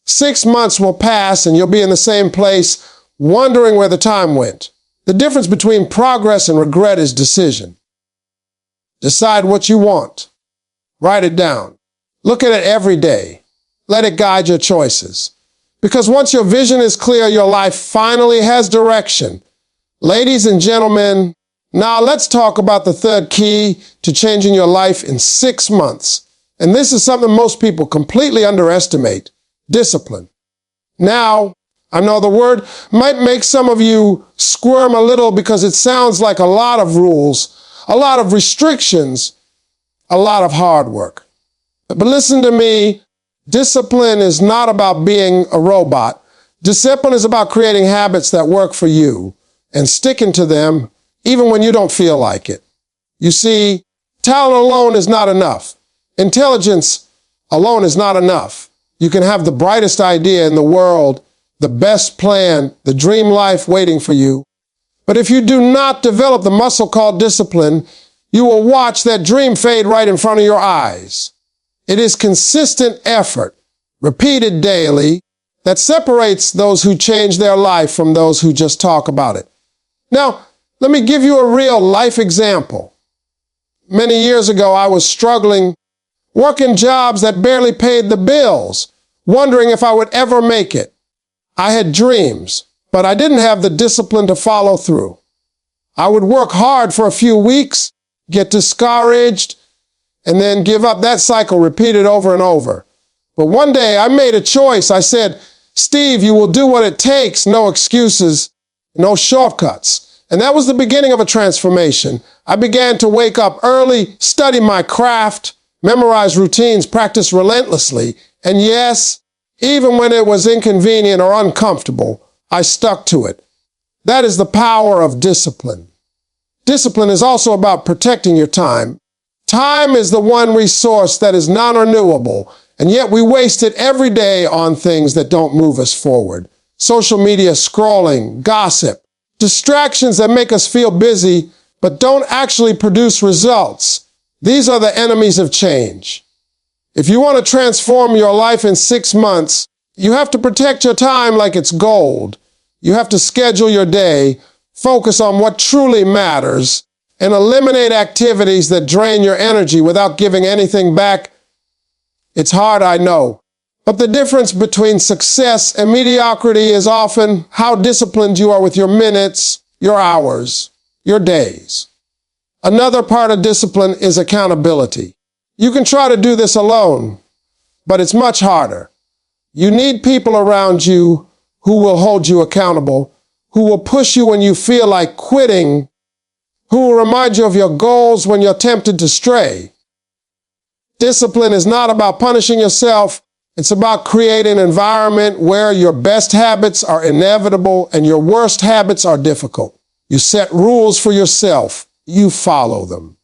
6 months will pass and you'll be in the same place, wondering where the time went. The difference between progress and regret is decision. Decide what you want. Write it down. Look at it every day. Let it guide your choices. Because once your vision is clear, your life finally has direction. Ladies and gentlemen, now let's talk about the third key to changing your life in 6 months. And this is something most people completely underestimate: discipline. Now, I know the word might make some of you squirm a little because it sounds like a lot of rules, a lot of restrictions, a lot of hard work. But listen to me, discipline is not about being a robot. Discipline is about creating habits that work for you and sticking to them even when you don't feel like it. You see, talent alone is not enough. Intelligence alone is not enough. You can have the brightest idea in the world, the best plan, the dream life waiting for you. But if you do not develop the muscle called discipline, you will watch that dream fade right in front of your eyes. It is consistent effort, repeated daily, that separates those who change their life from those who just talk about it. Now, let me give you a real life example. Many years ago, I was struggling, working jobs that barely paid the bills, wondering if I would ever make it. I had dreams, but I didn't have the discipline to follow through. I would work hard for a few weeks, get discouraged, and then give up. That cycle repeated over and over. But one day I made a choice. I said, Steve, you will do what it takes, no excuses, no shortcuts. And that was the beginning of a transformation. I began to wake up early, study my craft, memorize routines, practice relentlessly. And yes, even when it was inconvenient or uncomfortable, I stuck to it. That is the power of discipline. Discipline is also about protecting your time. Time is the one resource that is non-renewable, and yet we waste it every day on things that don't move us forward. Social media scrolling, gossip, distractions that make us feel busy but don't actually produce results. These are the enemies of change. If you want to transform your life in 6 months, you have to protect your time like it's gold. You have to schedule your day, focus on what truly matters, and eliminate activities that drain your energy without giving anything back. It's hard, I know. But the difference between success and mediocrity is often how disciplined you are with your minutes, your hours, your days. Another part of discipline is accountability. You can try to do this alone, but it's much harder. You need people around you who will hold you accountable, who will push you when you feel like quitting, who will remind you of your goals when you're tempted to stray. Discipline is not about punishing yourself. It's about creating an environment where your best habits are inevitable and your worst habits are difficult. You set rules for yourself. You follow them.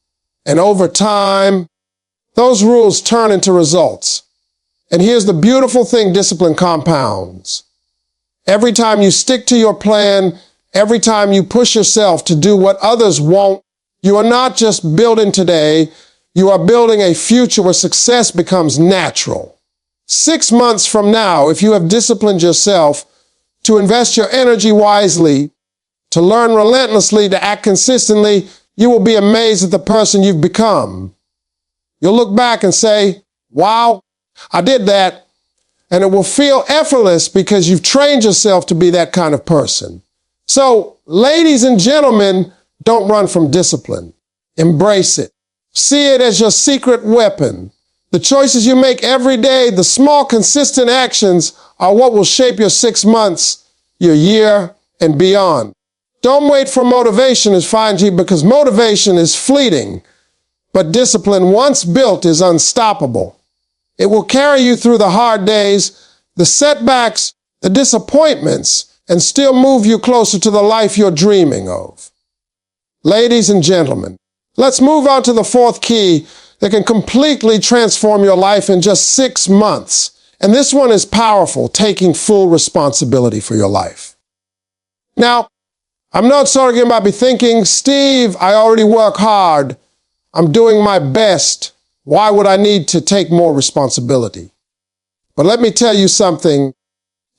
And over time, those rules turn into results. And here's the beautiful thing discipline compounds. Every time you stick to your plan, every time you push yourself to do what others won't, you are not just building today, you are building a future where success becomes natural. 6 months from now, if you have disciplined yourself to invest your energy wisely, to learn relentlessly, to act consistently, you will be amazed at the person you've become. You'll look back and say, wow, I did that. And it will feel effortless because you've trained yourself to be that kind of person. So, ladies and gentlemen, don't run from discipline. Embrace it. See it as your secret weapon. The choices you make every day, the small, consistent actions are what will shape your 6 months, your year, and beyond. Don't wait for motivation to find you because motivation is fleeting, but discipline once built is unstoppable. It will carry you through the hard days, the setbacks, the disappointments, and still move you closer to the life you're dreaming of. Ladies and gentlemen, let's move on to the fourth key that can completely transform your life in just 6 months. And this one is powerful, taking full responsibility for your life. Now, I'm not sorry you might be thinking, Steve, I already work hard. I'm doing my best. Why would I need to take more responsibility? But let me tell you something.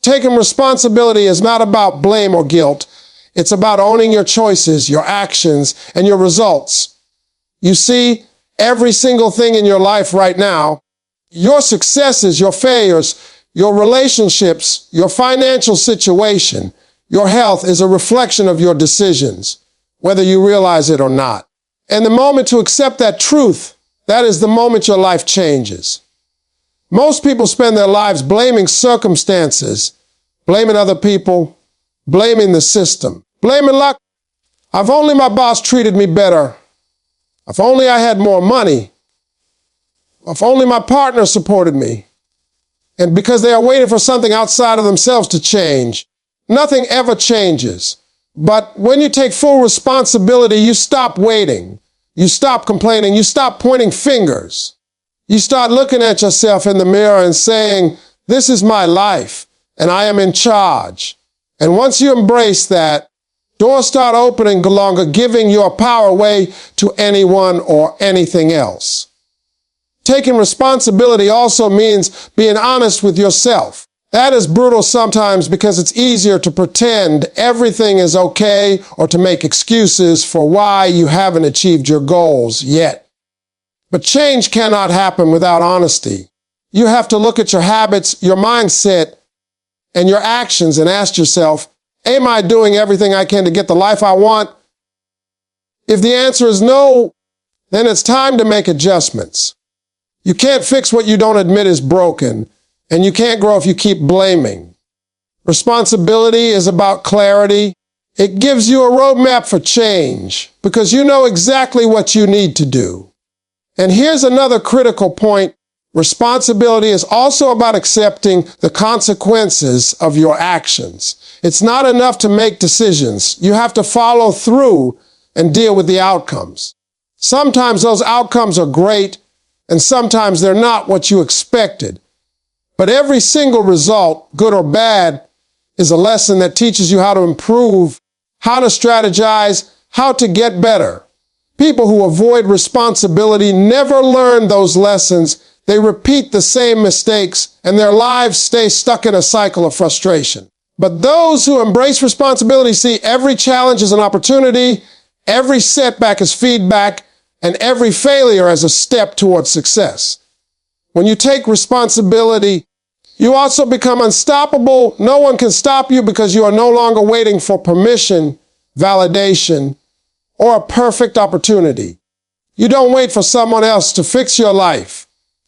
Taking responsibility is not about blame or guilt. It's about owning your choices, your actions, and your results. You see, every single thing in your life right now, your successes, your failures, your relationships, your financial situation, your health is a reflection of your decisions, whether you realize it or not. And the moment to accept that truth, that is the moment your life changes. Most people spend their lives blaming circumstances, blaming other people, blaming the system, blaming luck. If only my boss treated me better. If only I had more money. If only my partner supported me. And because they are waiting for something outside of themselves to change. Nothing ever changes. But when you take full responsibility, you stop waiting. You stop complaining. You stop pointing fingers. You start looking at yourself in the mirror and saying, this is my life, and I am in charge. And once you embrace that, doors start opening no longer, giving your power away to anyone or anything else. Taking responsibility also means being honest with yourself. That is brutal sometimes because it's easier to pretend everything is okay or to make excuses for why you haven't achieved your goals yet. But change cannot happen without honesty. You have to look at your habits, your mindset, and your actions and ask yourself, am I doing everything I can to get the life I want? If the answer is no, then it's time to make adjustments. You can't fix what you don't admit is broken, and you can't grow if you keep blaming. Responsibility is about clarity. It gives you a roadmap for change because you know exactly what you need to do. And here's another critical point. Responsibility is also about accepting the consequences of your actions. It's not enough to make decisions. You have to follow through and deal with the outcomes. Sometimes those outcomes are great, and sometimes they're not what you expected. But every single result, good or bad, is a lesson that teaches you how to improve, how to strategize, how to get better. People who avoid responsibility never learn those lessons. They repeat the same mistakes, and their lives stay stuck in a cycle of frustration. But those who embrace responsibility see every challenge as an opportunity, every setback as feedback, and every failure as a step towards success. When you take responsibility, you also become unstoppable. No one can stop you because you are no longer waiting for permission, validation, or a perfect opportunity. You don't wait for someone else to fix your life.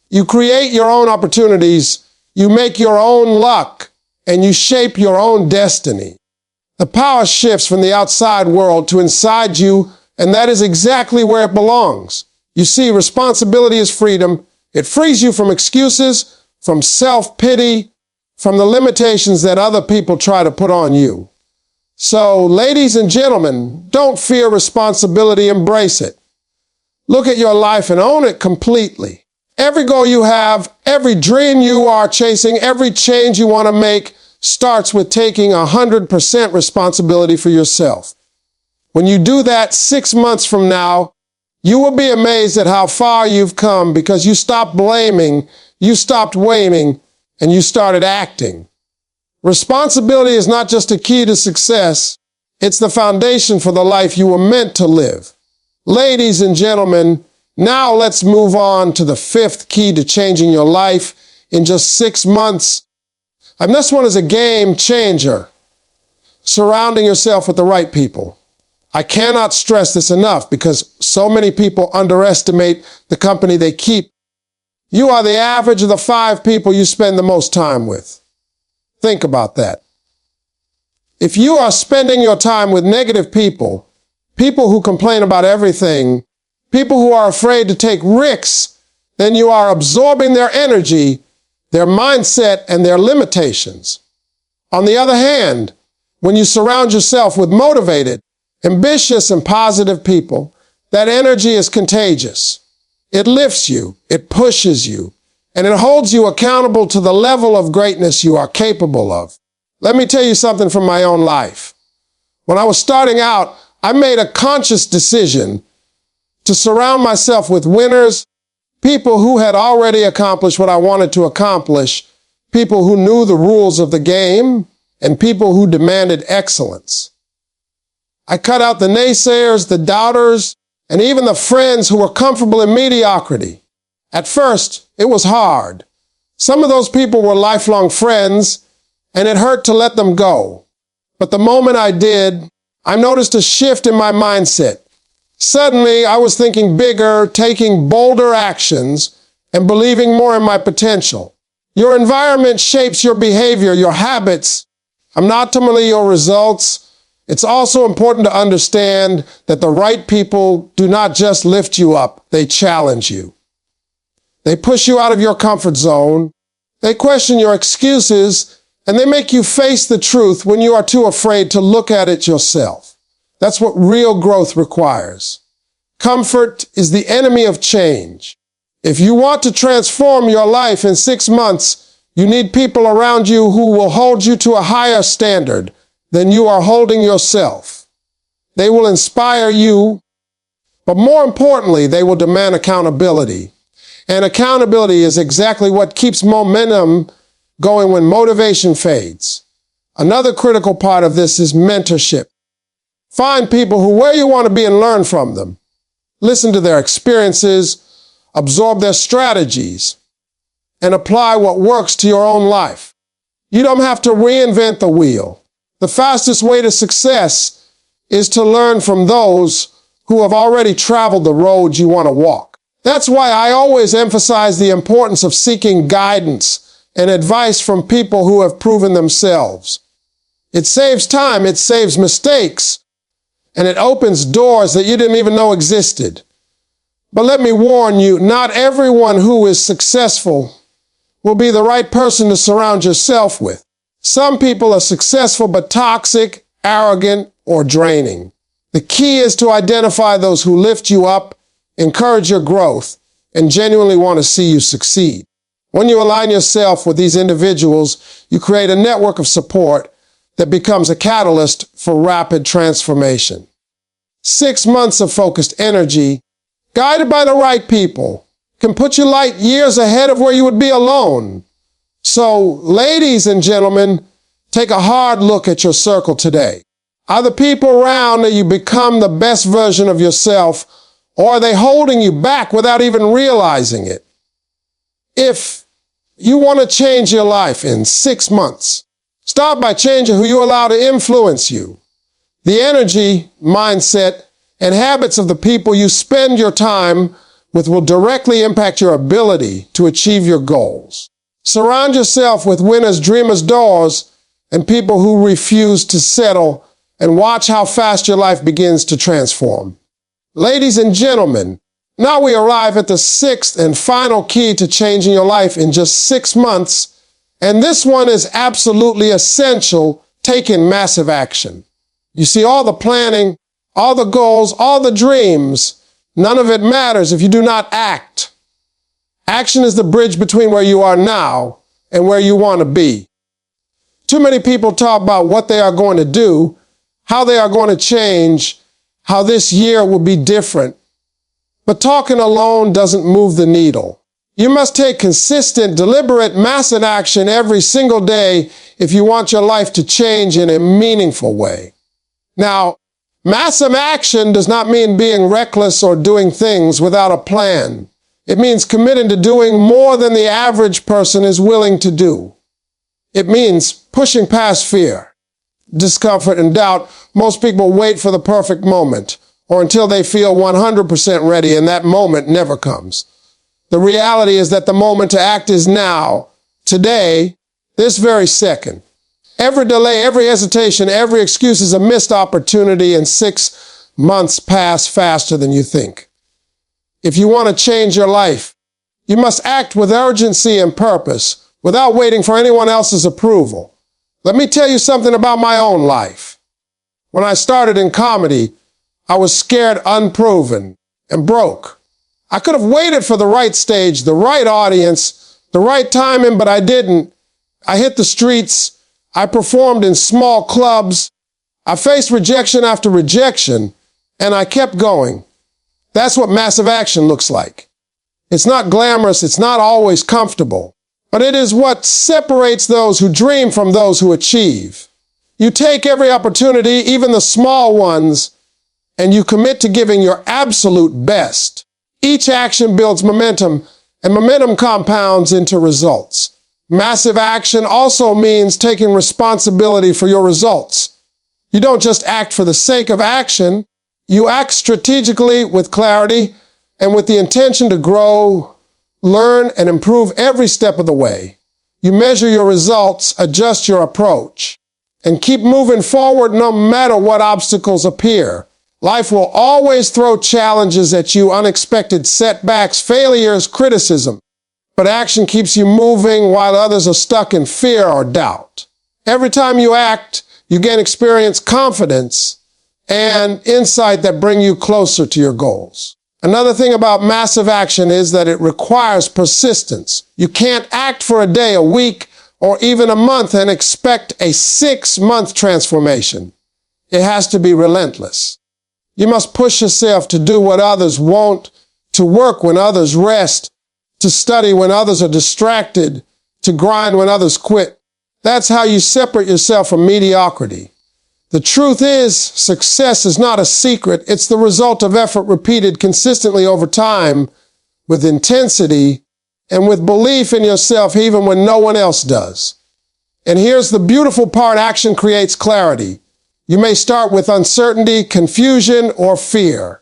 You create your own opportunities, you make your own luck, and you shape your own destiny. The power shifts from the outside world to inside you, and that is exactly where it belongs. You see, responsibility is freedom. It frees you from excuses, from self-pity, from the limitations that other people try to put on you. So, ladies and gentlemen, don't fear responsibility, embrace it. Look at your life and own it completely. Every goal you have, every dream you are chasing, every change you want to make starts with taking 100% responsibility for yourself. When you do that 6 months from now, you will be amazed at how far you've come because you stopped blaming, you stopped waiting, and you started acting. Responsibility is not just a key to success, it's the foundation for the life you were meant to live. Ladies and gentlemen, now let's move on to the 5th key to changing your life in just 6 months. And this one is a game changer. Surrounding yourself with the right people. I cannot stress this enough because so many people underestimate the company they keep. You are the average of the 5 people you spend the most time with. Think about that. If you are spending your time with negative people, people who complain about everything, people who are afraid to take risks, then you are absorbing their energy, their mindset, and their limitations. On the other hand, when you surround yourself with motivated, ambitious, and positive people, that energy is contagious. It lifts you, it pushes you, and it holds you accountable to the level of greatness you are capable of. Let me tell you something from my own life. When I was starting out, I made a conscious decision to surround myself with winners, people who had already accomplished what I wanted to accomplish, people who knew the rules of the game, and people who demanded excellence. I cut out the naysayers, the doubters, and even the friends who were comfortable in mediocrity. At first, it was hard. Some of those people were lifelong friends, and it hurt to let them go. But the moment I did, I noticed a shift in my mindset. Suddenly, I was thinking bigger, taking bolder actions, and believing more in my potential. Your environment shapes your behavior, your habits, and ultimately your results. It's also important to understand that the right people do not just lift you up, they challenge you. They push you out of your comfort zone. They question your excuses, and they make you face the truth when you are too afraid to look at it yourself. That's what real growth requires. Comfort is the enemy of change. If you want to transform your life in 6 months, you need people around you who will hold you to a higher standard than you are holding yourself. They will inspire you, but more importantly, they will demand accountability. And accountability is exactly what keeps momentum going when motivation fades. Another critical part of this is mentorship. Find people who where you want to be and learn from them. Listen to their experiences, absorb their strategies, and apply what works to your own life. You don't have to reinvent the wheel. The fastest way to success is to learn from those who have already traveled the road you want to walk. That's why I always emphasize the importance of seeking guidance and advice from people who have proven themselves. It saves time, it saves mistakes, and it opens doors that you didn't even know existed. But let me warn you, not everyone who is successful will be the right person to surround yourself with. Some people are successful but toxic, arrogant, or draining. The key is to identify those who lift you up, encourage your growth, and genuinely want to see you succeed. When you align yourself with these individuals, you create a network of support that becomes a catalyst for rapid transformation. 6 months of focused energy, guided by the right people, can put you light years ahead of where you would be alone. So, ladies and gentlemen, take a hard look at your circle today. Are the people around that you become the best version of yourself, or are they holding you back without even realizing it? If you want to change your life in 6 months, start by changing who you allow to influence you. The energy, mindset, and habits of the people you spend your time with will directly impact your ability to achieve your goals. Surround yourself with winners, dreamers, doers, and people who refuse to settle, and watch how fast your life begins to transform. Ladies and gentlemen, now we arrive at the 6th and final key to changing your life in just 6 months, and this one is absolutely essential: taking massive action. You see, all the planning, all the goals, all the dreams, none of it matters if you do not act. Action is the bridge between where you are now and where you want to be. Too many people talk about what they are going to do, how they are going to change, how this year will be different. But talking alone doesn't move the needle. You must take consistent, deliberate, massive action every single day if you want your life to change in a meaningful way. Now, massive action does not mean being reckless or doing things without a plan. It means committing to doing more than the average person is willing to do. It means pushing past fear, discomfort, and doubt. Most people wait for the perfect moment or until they feel 100% ready, and that moment never comes. The reality is that the moment to act is now, today, this very second. Every delay, every hesitation, every excuse is a missed opportunity, and 6 months pass faster than you think. If you want to change your life, you must act with urgency and purpose without waiting for anyone else's approval. Let me tell you something about my own life. When I started in comedy, I was scared, unproven, and broke. I could have waited for the right stage, the right audience, the right timing, but I didn't. I hit the streets. I performed in small clubs. I faced rejection after rejection, and I kept going. That's what massive action looks like. It's not glamorous. It's not always comfortable, but it is what separates those who dream from those who achieve. You take every opportunity, even the small ones, and you commit to giving your absolute best. Each action builds momentum, and momentum compounds into results. Massive action also means taking responsibility for your results. You don't just act for the sake of action. You act strategically, with clarity, and with the intention to grow, learn, and improve every step of the way. You measure your results, adjust your approach, and keep moving forward no matter what obstacles appear. Life will always throw challenges at you, unexpected setbacks, failures, criticism. but action keeps you moving while others are stuck in fear or doubt. Every time you act, you gain experience, confidence, and insight that bring you closer to your goals. Another thing about massive action is that it requires persistence. You can't act for a day, a week, or even a month and expect a 6-month transformation. It has to be relentless. You must push yourself to do what others won't, to work when others rest, to study when others are distracted, to grind when others quit. That's how you separate yourself from mediocrity. The truth is, success is not a secret. It's the result of effort repeated consistently over time, with intensity and with belief in yourself even when no one else does. And here's the beautiful part: action creates clarity. You may start with uncertainty, confusion, or fear.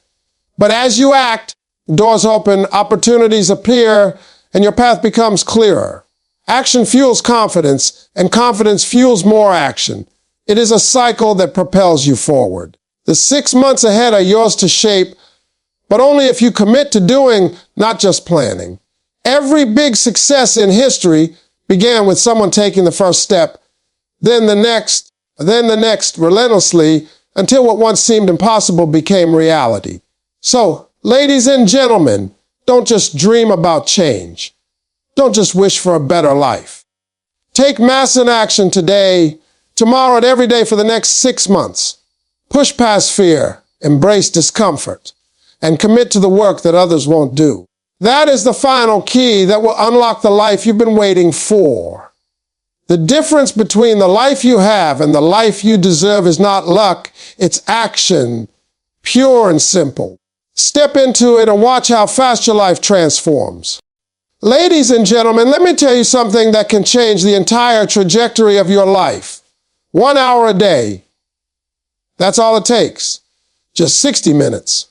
But as you act, doors open, opportunities appear, and your path becomes clearer. Action fuels confidence, and confidence fuels more action. It is a cycle that propels you forward. The 6 months ahead are yours to shape, but only if you commit to doing, not just planning. Every big success in history began with someone taking the first step, then the next, relentlessly, until what once seemed impossible became reality. So, ladies and gentlemen, don't just dream about change. Don't just wish for a better life. Take massive action today, tomorrow, and every day for the next 6 months. Push past fear, embrace discomfort, and commit to the work that others won't do. That is the final key that will unlock the life you've been waiting for. The difference between the life you have and the life you deserve is not luck, it's action, pure and simple. Step into it and watch how fast your life transforms. Ladies and gentlemen, let me tell you something that can change the entire trajectory of your life. 1 hour a day. That's all it takes. Just 60 minutes.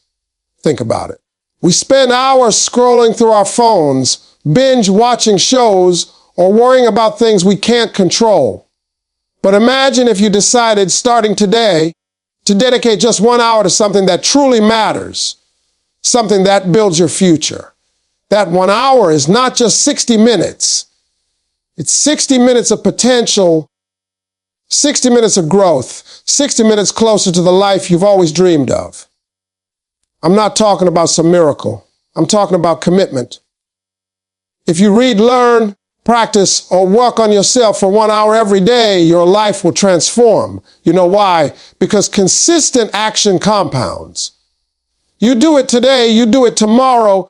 Think about it. We spend hours scrolling through our phones, binge watching shows, or worrying about things we can't control. But imagine if you decided starting today to dedicate just 1 hour to something that truly matters, something that builds your future. That 1 hour is not just 60 minutes. It's 60 minutes of potential, 60 minutes of growth, 60 minutes closer to the life you've always dreamed of. I'm not talking about some miracle. I'm talking about commitment. If you read, learn, practice, or work on yourself for 1 hour every day, your life will transform. You know why? Because consistent action compounds. You do it today, you do it tomorrow,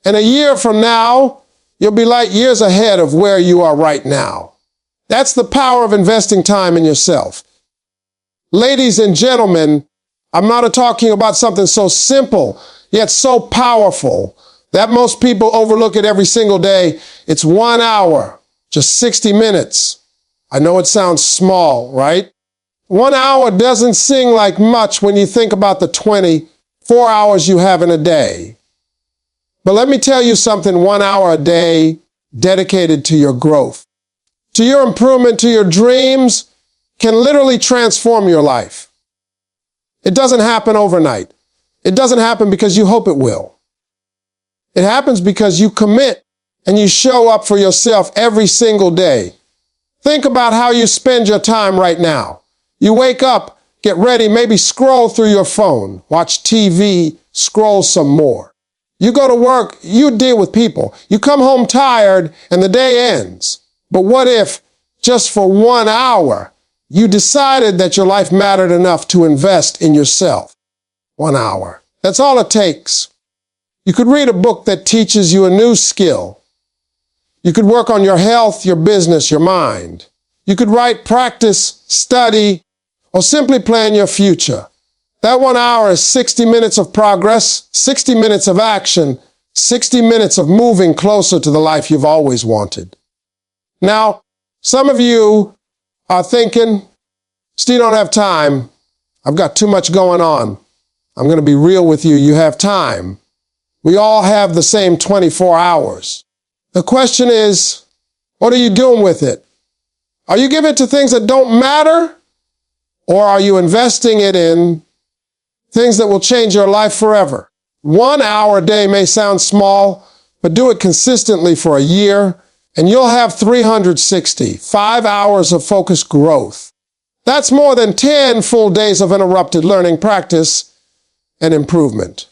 and a year from now, you'll be light years ahead of where you are right now. That's the power of investing time in yourself. Ladies and gentlemen, I'm not talking about something so simple, yet so powerful, that most people overlook it every single day. It's 1 hour, just 60 minutes. I know it sounds small, right? 1 hour doesn't seem like much when you think about the 24 hours you have in a day. But let me tell you something: 1 hour a day dedicated to your growth, to your improvement, to your dreams, can literally transform your life. It doesn't happen overnight. It doesn't happen because you hope it will. It happens because you commit and you show up for yourself every single day. Think about how you spend your time right now. You wake up, get ready, maybe scroll through your phone, watch TV, scroll some more. You go to work, you deal with people. You come home tired and the day ends. But what if, just for 1 hour, you decided that your life mattered enough to invest in yourself? 1 hour. That's all it takes. You could read a book that teaches you a new skill. You could work on your health, your business, your mind. You could write, practice, study, or simply plan your future. That 1 hour is 60 minutes of progress, 60 minutes of action, 60 minutes of moving closer to the life you've always wanted. Now, some of you are thinking, Steve, don't have time. I've got too much going on. I'm going to be real with you. You have time. We all have the same 24 hours. The question is, what are you doing with it? Are you giving it to things that don't matter? Or are you investing it in things that will change your life forever? 1 hour a day may sound small, but do it consistently for a year, and you'll have 360, 5 hours of focused growth. That's more than 10 full days of uninterrupted learning, practice, and improvement.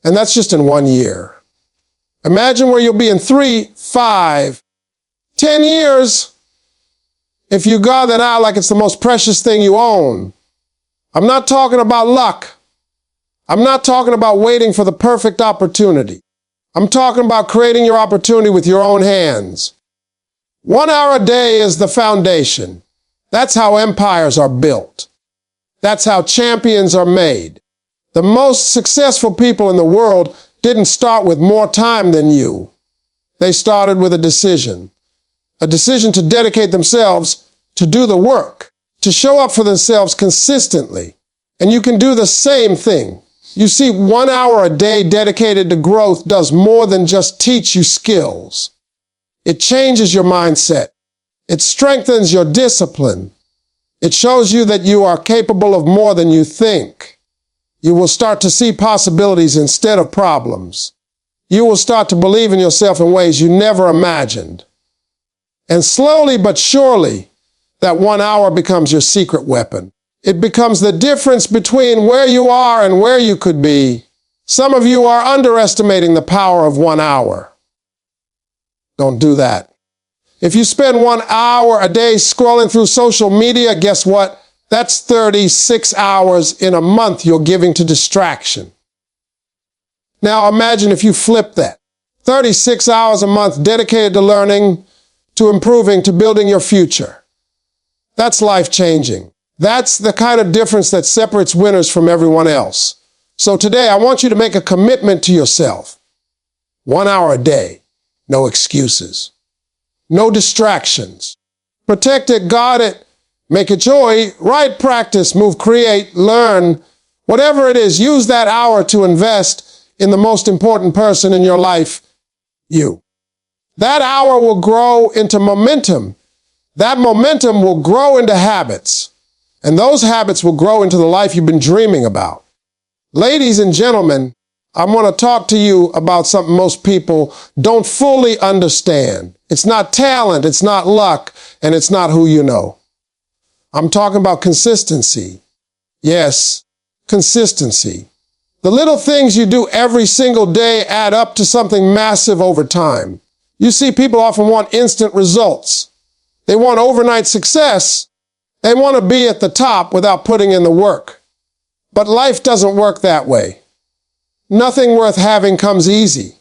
And that's just in 1 year. Imagine where you'll be in 3, 5, 10 years if you guard that out like it's the most precious thing you own. I'm not talking about luck. I'm not talking about waiting for the perfect opportunity. I'm talking about creating your opportunity with your own hands. 1 hour a day is the foundation. That's how empires are built. That's how champions are made. The most successful people in the world didn't start with more time than you. They started with a decision to dedicate themselves to do the work, to show up for themselves consistently. And you can do the same thing. You see, 1 hour a day dedicated to growth does more than just teach you skills. It changes your mindset. It strengthens your discipline. It shows you that you are capable of more than you think. You will start to see possibilities instead of problems. You will start to believe in yourself in ways you never imagined. And slowly but surely, that 1 hour becomes your secret weapon. It becomes the difference between where you are and where you could be. Some of you are underestimating the power of 1 hour. Don't do that. If you spend 1 hour a day scrolling through social media, guess what? That's 36 hours in a month you're giving to distraction. Now imagine if you flip that. 36 hours a month dedicated to learning, to improving, to building your future. That's life-changing. That's the kind of difference that separates winners from everyone else. So today, I want you to make a commitment to yourself. 1 hour a day. No excuses. No distractions. Protect it, guard it, make it joy, write, practice, move, create, learn. Whatever it is, use that hour to invest in the most important person in your life, you. That hour will grow into momentum. That momentum will grow into habits. And those habits will grow into the life you've been dreaming about. Ladies and gentlemen, I want to talk to you about something most people don't fully understand. It's not talent, it's not luck, and it's not who you know. I'm talking about consistency. Yes, consistency. The little things you do every single day add up to something massive over time. You see, people often want instant results. They want overnight success. They want to be at the top without putting in the work. But life doesn't work that way. Nothing worth having comes easy.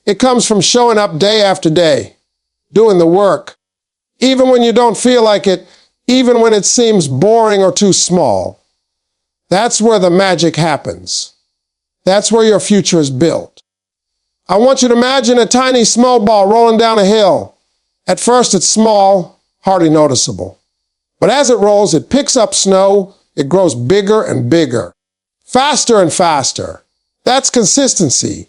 It comes from showing up day after day, doing the work, even when you don't feel like it, even when it seems boring or too small. That's where the magic happens. That's where your future is built. I want you to imagine a tiny snowball rolling down a hill. At first it's small, hardly noticeable. But as it rolls, it picks up snow, it grows bigger and bigger, faster and faster. That's consistency.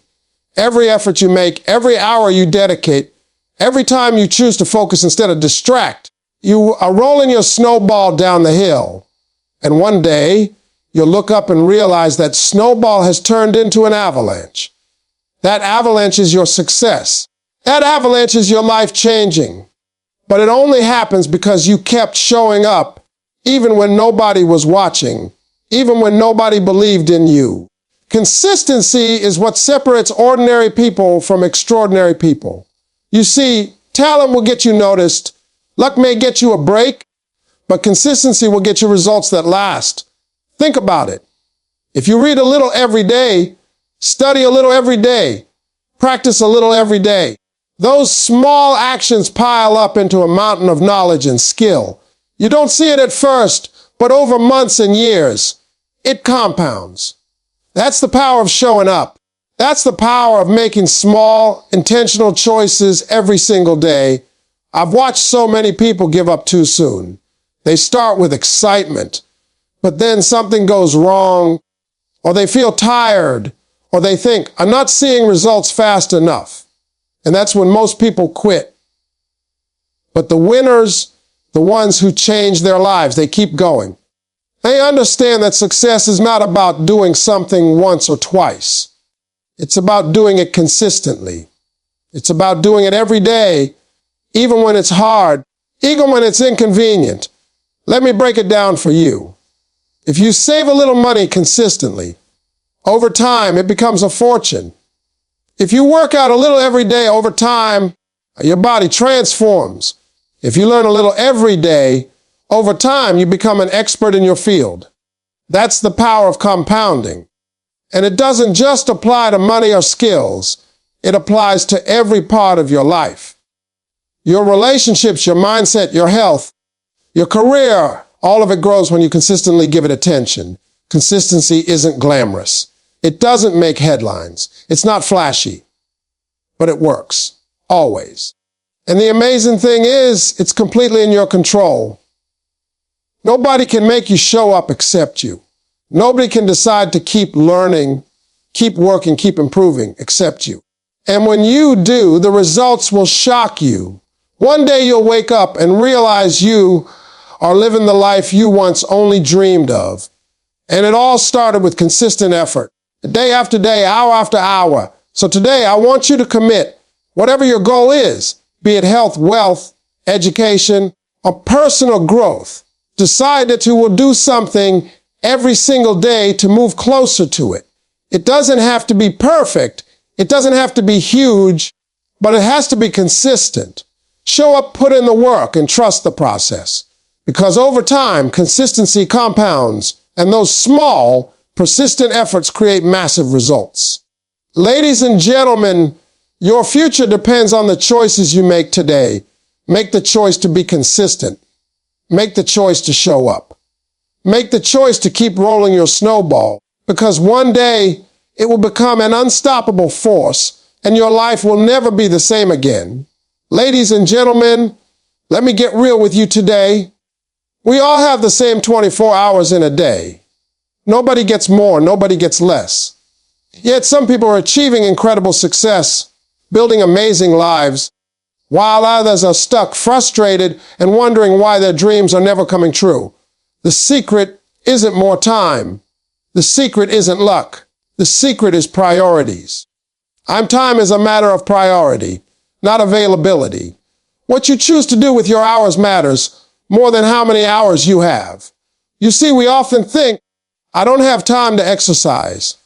Every effort you make, every hour you dedicate, every time you choose to focus instead of distract, you are rolling your snowball down the hill. And one day, you'll look up and realize that snowball has turned into an avalanche. That avalanche is your success. That avalanche is your life changing. But it only happens because you kept showing up, even when nobody was watching, even when nobody believed in you. Consistency is what separates ordinary people from extraordinary people. You see, talent will get you noticed, luck may get you a break, but consistency will get you results that last. Think about it. If you read a little every day, study a little every day, practice a little every day, those small actions pile up into a mountain of knowledge and skill. You don't see it at first, but over months and years, it compounds. That's the power of showing up. That's the power of making small, intentional choices every single day. I've watched so many people give up too soon. They start with excitement, but then something goes wrong, or they feel tired, or they think, I'm not seeing results fast enough. And that's when most people quit. But the winners, the ones who change their lives, they keep going. They understand that success is not about doing something once or twice. It's about doing it consistently. It's about doing it every day, even when it's hard, even when it's inconvenient. Let me break it down for you. If you save a little money consistently, over time, it becomes a fortune. If you work out a little every day, over time, your body transforms. If you learn a little every day, over time, you become an expert in your field. That's the power of compounding. And it doesn't just apply to money or skills. It applies to every part of your life. Your relationships, your mindset, your health, your career, all of it grows when you consistently give it attention. Consistency isn't glamorous. It doesn't make headlines. It's not flashy, but it works, always. And the amazing thing is, it's completely in your control. Nobody can make you show up except you. Nobody can decide to keep learning, keep working, keep improving except you. And when you do, the results will shock you. One day you'll wake up and realize you are living the life you once only dreamed of. And it all started with consistent effort, day after day, hour after hour. So today I want you to commit, whatever your goal is, be it health, wealth, education, or personal growth. Decide that you will do something every single day to move closer to it. It doesn't have to be perfect. It doesn't have to be huge, but it has to be consistent. Show up, put in the work, and trust the process. Because over time, consistency compounds, and those small, persistent efforts create massive results. Ladies and gentlemen, your future depends on the choices you make today. Make the choice to be consistent. Make the choice to show up. Make the choice to keep rolling your snowball, because one day it will become an unstoppable force, and your life will never be the same again. Ladies and gentlemen, let me get real with you today. We all have the same 24 hours in a day. Nobody gets more, nobody gets less. Yet some people are achieving incredible success, building amazing lives, while others are stuck, frustrated, and wondering why their dreams are never coming true. The secret isn't more time. The secret isn't luck. The secret is priorities. Time is a matter of priority, not availability. What you choose to do with your hours matters more than how many hours you have. You see, we often think, I don't have time to exercise.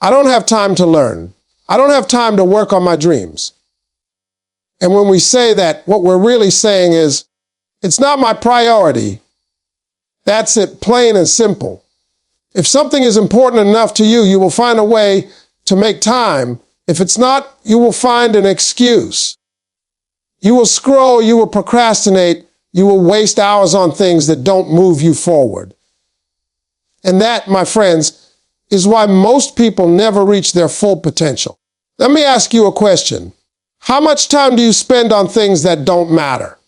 I don't have time to learn. I don't have time to work on my dreams. And when we say that, what we're really saying is, it's not my priority. That's it, plain and simple. If something is important enough to you, you will find a way to make time. If it's not, you will find an excuse. You will scroll, you will procrastinate, you will waste hours on things that don't move you forward. And that, my friends, is why most people never reach their full potential. Let me ask you a question. How much time do you spend on things that don't matter?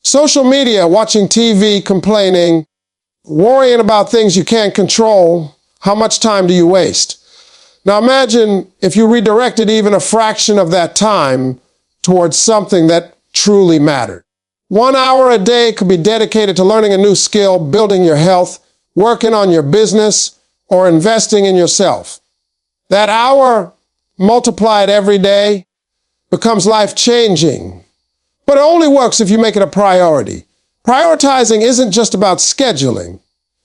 Social media, watching TV, complaining, worrying about things you can't control. How much time do you waste? Now imagine if you redirected even a fraction of that time towards something that truly mattered. 1 hour a day could be dedicated to learning a new skill, building your health, working on your business, or investing in yourself. That hour multiplied every day becomes life-changing. But it only works if you make it a priority. Prioritizing isn't just about scheduling.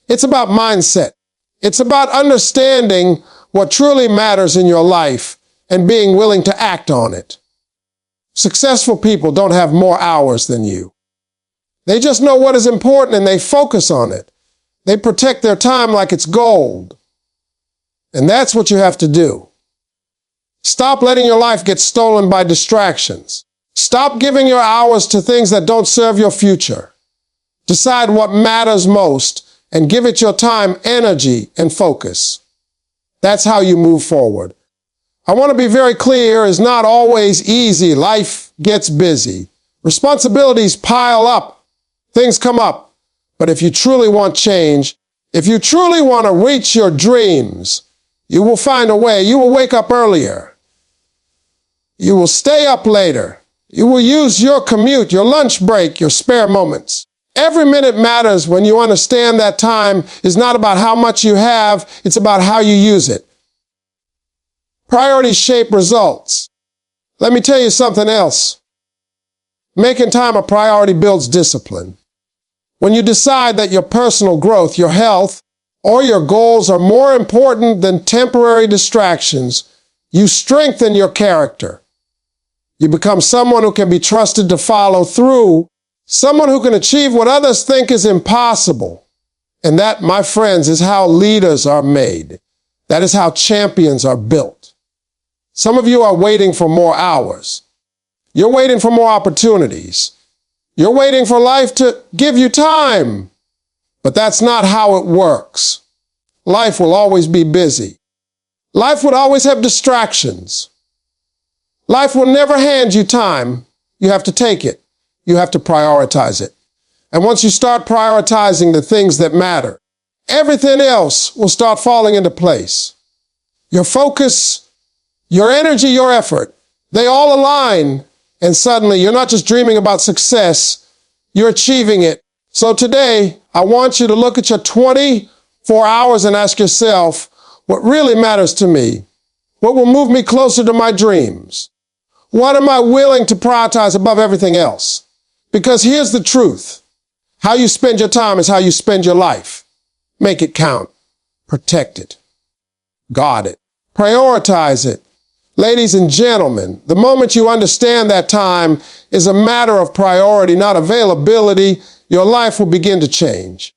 It's about mindset. It's about understanding what truly matters in your life and being willing to act on it. Successful people don't have more hours than you. They just know what is important and they focus on it. They protect their time like it's gold. And that's what you have to do. Stop letting your life get stolen by distractions. Stop giving your hours to things that don't serve your future. Decide what matters most and give it your time, energy, and focus. That's how you move forward. I want to be very clear, it's not always easy. Life gets busy. Responsibilities pile up. Things come up. But if you truly want change, if you truly want to reach your dreams, you will find a way. You will wake up earlier. You will stay up later. You will use your commute, your lunch break, your spare moments. Every minute matters when you understand that time is not about how much you have, it's about how you use it. Priorities shape results. Let me tell you something else. Making time a priority builds discipline. When you decide that your personal growth, your health, or your goals are more important than temporary distractions, you strengthen your character. You become someone who can be trusted to follow through, someone who can achieve what others think is impossible. And that, my friends, is how leaders are made. That is how champions are built. Some of you are waiting for more hours. You're waiting for more opportunities. You're waiting for life to give you time. But that's not how it works. Life will always be busy. Life will always have distractions. Life will never hand you time. You have to take it. You have to prioritize it. And once you start prioritizing the things that matter, everything else will start falling into place. Your focus, your energy, your effort, they all align. And suddenly you're not just dreaming about success, you're achieving it. So today, I want you to look at your 24 hours and ask yourself, what really matters to me? What will move me closer to my dreams? What am I willing to prioritize above everything else? Because here's the truth. How you spend your time is how you spend your life. Make it count. Protect it. Guard it. Prioritize it. Ladies and gentlemen, the moment you understand that time is a matter of priority, not availability, your life will begin to change.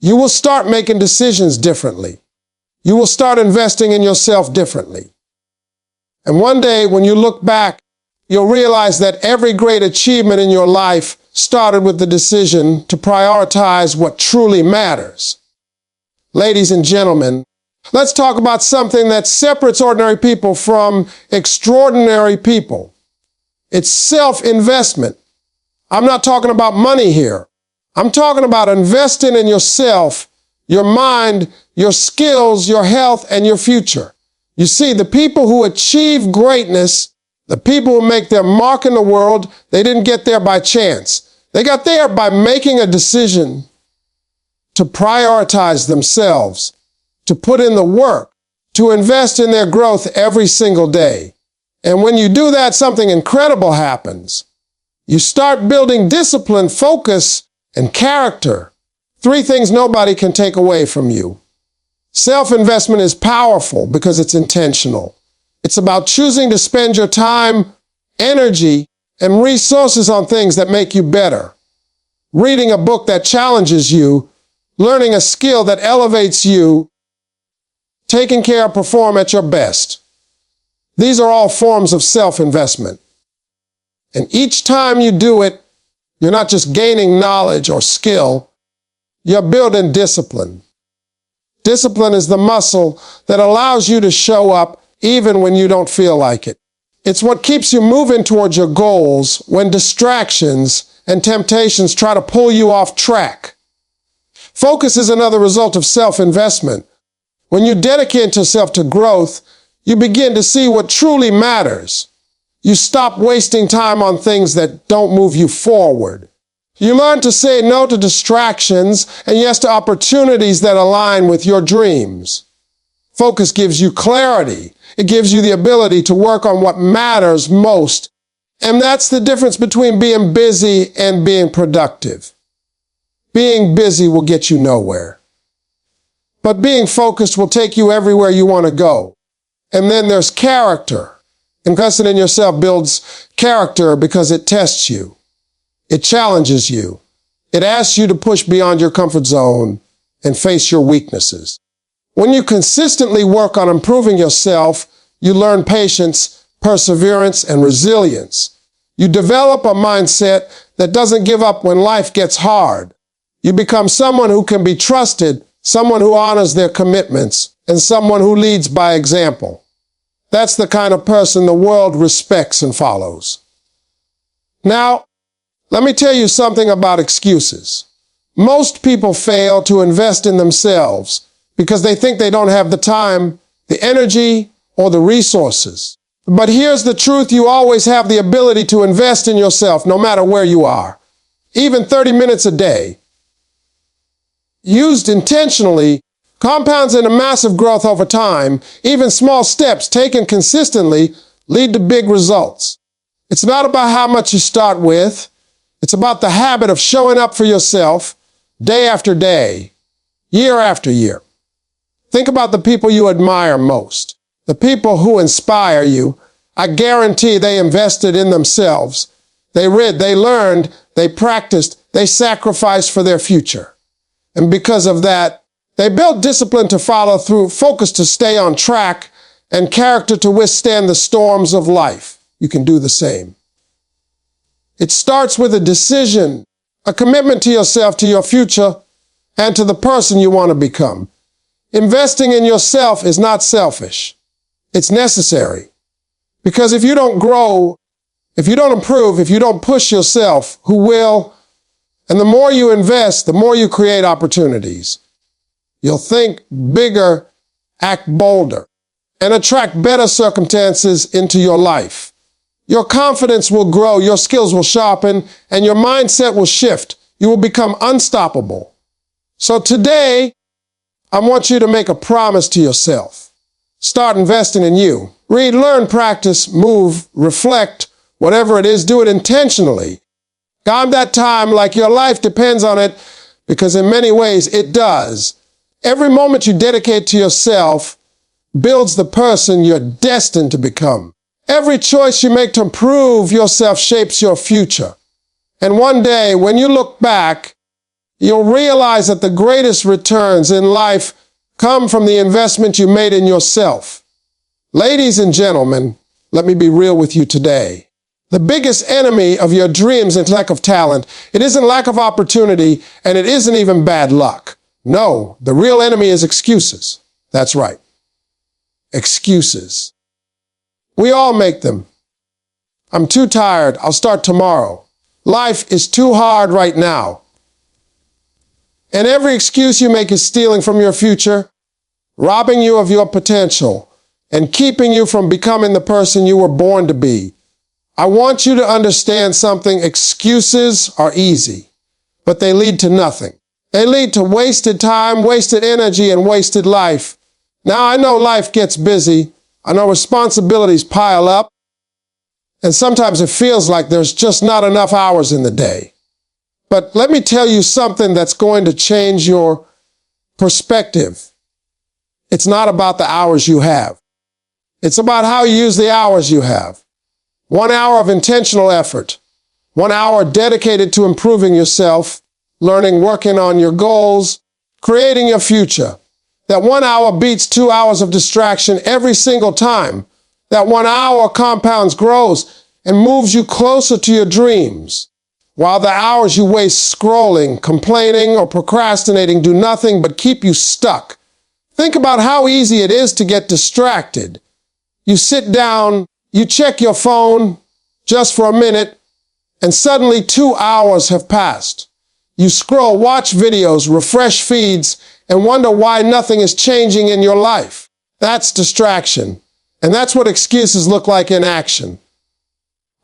You will start making decisions differently. You will start investing in yourself differently. And one day when you look back, you'll realize that every great achievement in your life started with the decision to prioritize what truly matters. Ladies and gentlemen, let's talk about something that separates ordinary people from extraordinary people. It's self-investment. I'm not talking about money here. I'm talking about investing in yourself, your mind, your skills, your health, and your future. You see, the people who achieve greatness, the people who make their mark in the world, they didn't get there by chance. They got there by making a decision to prioritize themselves, to put in the work, to invest in their growth every single day. And when you do that, something incredible happens. You start building discipline, focus, and character. 3 things nobody can take away from you. Self-investment is powerful because it's intentional. It's about choosing to spend your time, energy, and resources on things that make you better. Reading a book that challenges you, learning a skill that elevates you, taking care of perform at your best. These are all forms of self-investment. And each time you do it, you're not just gaining knowledge or skill, you're building discipline. Discipline is the muscle that allows you to show up even when you don't feel like it. It's what keeps you moving towards your goals when distractions and temptations try to pull you off track. Focus is another result of self-investment. When you dedicate yourself to growth, you begin to see what truly matters. You stop wasting time on things that don't move you forward. You learn to say no to distractions and yes to opportunities that align with your dreams. Focus gives you clarity. It gives you the ability to work on what matters most. And that's the difference between being busy and being productive. Being busy will get you nowhere. But being focused will take you everywhere you want to go. And then there's character. Investing in yourself builds character because it tests you. It challenges you. It asks you to push beyond your comfort zone and face your weaknesses. When you consistently work on improving yourself, you learn patience, perseverance, and resilience. You develop a mindset that doesn't give up when life gets hard. You become someone who can be trusted, someone who honors their commitments, and someone who leads by example. That's the kind of person the world respects and follows. Now, let me tell you something about excuses. Most people fail to invest in themselves because they think they don't have the time, the energy, or the resources. But here's the truth: you always have the ability to invest in yourself no matter where you are. Even 30 minutes a day, used intentionally, compounds into massive growth over time. Even small steps taken consistently lead to big results. It's not about how much you start with. It's about the habit of showing up for yourself day after day, year after year. Think about the people you admire most, the people who inspire you. I guarantee they invested in themselves. They read, they learned, they practiced, they sacrificed for their future. And because of that, they built discipline to follow through, focus to stay on track, and character to withstand the storms of life. You can do the same. It starts with a decision, a commitment to yourself, to your future, and to the person you want to become. Investing in yourself is not selfish. It's necessary. Because if you don't grow, if you don't improve, if you don't push yourself, who will? And the more you invest, the more you create opportunities. You'll think bigger, act bolder, and attract better circumstances into your life. Your confidence will grow, your skills will sharpen, and your mindset will shift. You will become unstoppable. So today, I want you to make a promise to yourself. Start investing in you. Read, learn, practice, move, reflect, whatever it is, do it intentionally. Guard that time like your life depends on it, because in many ways it does. Every moment you dedicate to yourself builds the person you're destined to become. Every choice you make to improve yourself shapes your future. And one day, when you look back, you'll realize that the greatest returns in life come from the investment you made in yourself. Ladies and gentlemen, let me be real with you today. The biggest enemy of your dreams is lack of talent. It isn't lack of opportunity, and it isn't even bad luck. No, the real enemy is excuses. That's right. Excuses. We all make them. I'm too tired. I'll start tomorrow. Life is too hard right now. And every excuse you make is stealing from your future, robbing you of your potential, and keeping you from becoming the person you were born to be. I want you to understand something. Excuses are easy, but they lead to nothing. They lead to wasted time, wasted energy, and wasted life. Now, I know life gets busy. I know responsibilities pile up. And sometimes it feels like there's just not enough hours in the day. But let me tell you something that's going to change your perspective. It's not about the hours you have. It's about how you use the hours you have. 1 hour of intentional effort, 1 hour dedicated to improving yourself, learning, working on your goals, creating your future. That 1 hour beats 2 hours of distraction every single time. That 1 hour compounds, grows, and moves you closer to your dreams. While the hours you waste scrolling, complaining, or procrastinating do nothing but keep you stuck. Think about how easy it is to get distracted. You sit down, you check your phone just for a minute, and suddenly 2 hours have passed. You scroll, watch videos, refresh feeds, and wonder why nothing is changing in your life. That's distraction. And that's what excuses look like in action.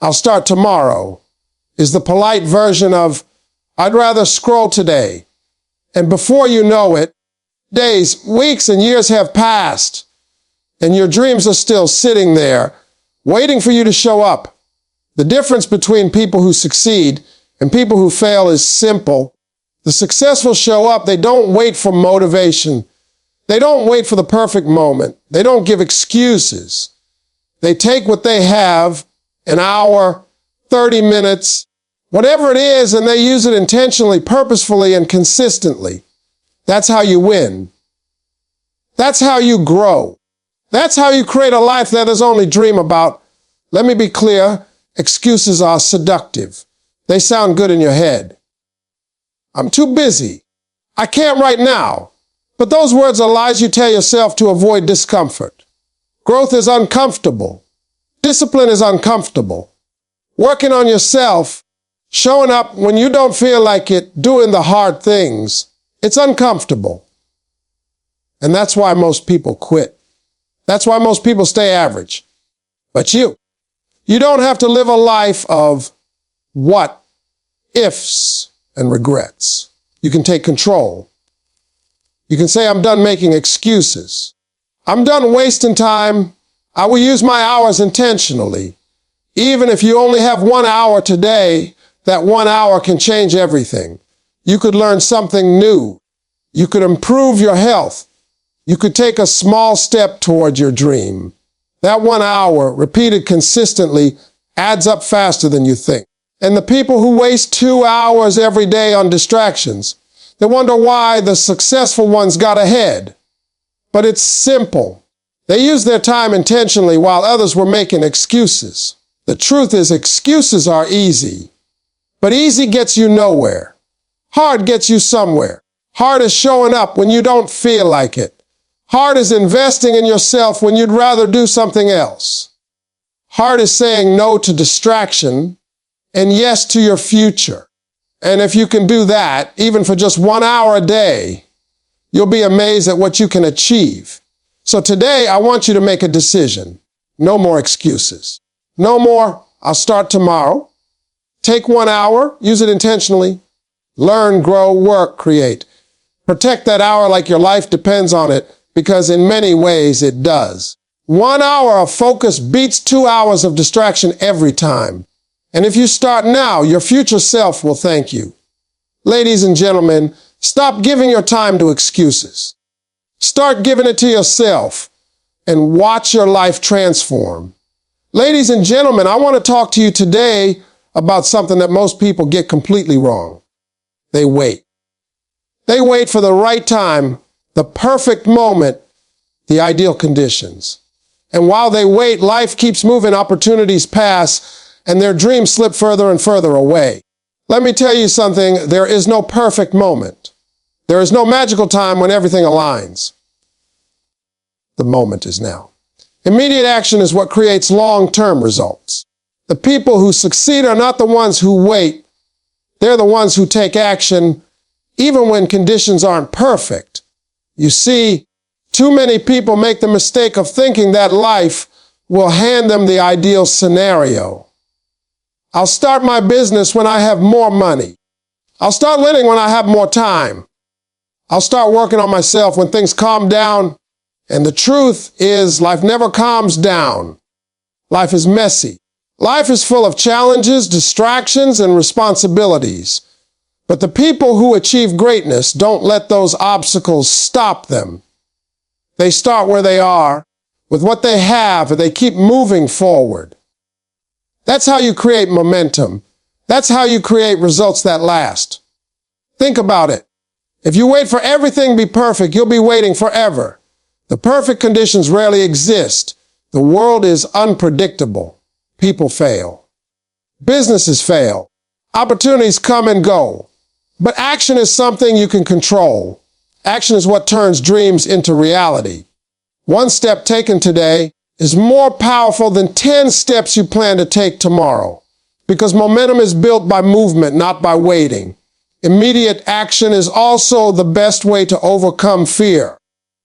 I'll start tomorrow is the polite version of, I'd rather scroll today. And before you know it, days, weeks, and years have passed, and your dreams are still sitting there, waiting for you to show up. The difference between people who succeed and people who fail is simple. The successful show up. They don't wait for motivation. They don't wait for the perfect moment. They don't give excuses. They take what they have, an hour, 30 minutes, whatever it is, and they use it intentionally, purposefully, and consistently. That's how you win. That's how you grow. That's how you create a life that others only dream about. Let me be clear, excuses are seductive. They sound good in your head. I'm too busy. I can't right now. But those words are lies you tell yourself to avoid discomfort. Growth is uncomfortable. Discipline is uncomfortable. Working on yourself, showing up when you don't feel like it, doing the hard things, it's uncomfortable. And that's why most people quit. That's why most people stay average. But you don't have to live a life of what ifs and regrets. You can take control. You can say, I'm done making excuses. I'm done wasting time. I will use my hours intentionally. Even if you only have 1 hour today, that 1 hour can change everything. You could learn something new. You could improve your health. You could take a small step toward your dream. That 1 hour, repeated consistently, adds up faster than you think. And the people who waste 2 hours every day on distractions, they wonder why the successful ones got ahead. But it's simple. They used their time intentionally while others were making excuses. The truth is, excuses are easy. But easy gets you nowhere. Hard gets you somewhere. Hard is showing up when you don't feel like it. Hard is investing in yourself when you'd rather do something else. Hard is saying no to distraction and yes to your future. And if you can do that, even for just 1 hour a day, you'll be amazed at what you can achieve. So today, I want you to make a decision. No more excuses. No more, I'll start tomorrow. Take 1 hour, use it intentionally. Learn, grow, work, create. Protect that hour like your life depends on it, because in many ways it does. 1 hour of focus beats 2 hours of distraction every time. And if you start now, your future self will thank you. Ladies and gentlemen, stop giving your time to excuses. Start giving it to yourself and watch your life transform. Ladies and gentlemen, I want to talk to you today about something that most people get completely wrong. They wait. They wait for the right time, the perfect moment, the ideal conditions. And while they wait, life keeps moving, opportunities pass, and their dreams slip further and further away. Let me tell you something, there is no perfect moment. There is no magical time when everything aligns. The moment is now. Immediate action is what creates long-term results. The people who succeed are not the ones who wait. They're the ones who take action even when conditions aren't perfect. You see, too many people make the mistake of thinking that life will hand them the ideal scenario. I'll start my business when I have more money. I'll start living when I have more time. I'll start working on myself when things calm down. And the truth is, life never calms down. Life is messy. Life is full of challenges, distractions, and responsibilities. But the people who achieve greatness don't let those obstacles stop them. They start where they are, with what they have, and they keep moving forward. That's how you create momentum. That's how you create results that last. Think about it. If you wait for everything to be perfect, you'll be waiting forever. The perfect conditions rarely exist. The world is unpredictable. People fail. Businesses fail. Opportunities come and go. But action is something you can control. Action is what turns dreams into reality. One step taken today is more powerful than 10 steps you plan to take tomorrow. Because momentum is built by movement, not by waiting. Immediate action is also the best way to overcome fear.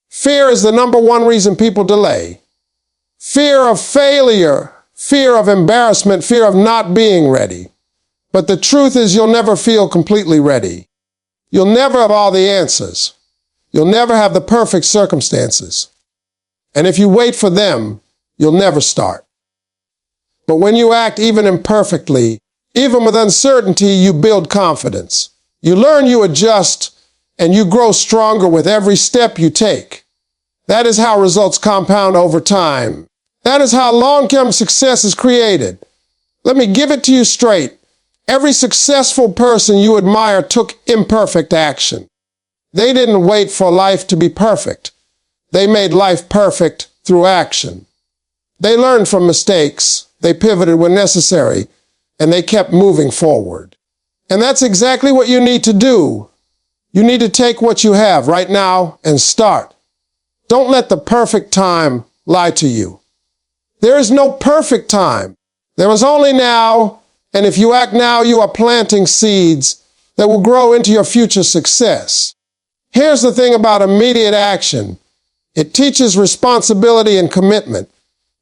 Fear is the number one reason people delay. Fear of failure, fear of embarrassment, fear of not being ready. But the truth is you'll never feel completely ready. You'll never have all the answers. You'll never have the perfect circumstances. And if you wait for them, you'll never start. But when you act even imperfectly, even with uncertainty, you build confidence. You learn, you adjust, and you grow stronger with every step you take. That is how results compound over time. That is how long-term success is created. Let me give it to you straight. Every successful person you admire took imperfect action. They didn't wait for life to be perfect. They made life perfect through action. They learned from mistakes. They pivoted when necessary, and they kept moving forward. And that's exactly what you need to do. You need to take what you have right now and start. Don't let the perfect time lie to you. There is no perfect time. There is only now, and if you act now, you are planting seeds that will grow into your future success. Here's the thing about immediate action. It teaches responsibility and commitment.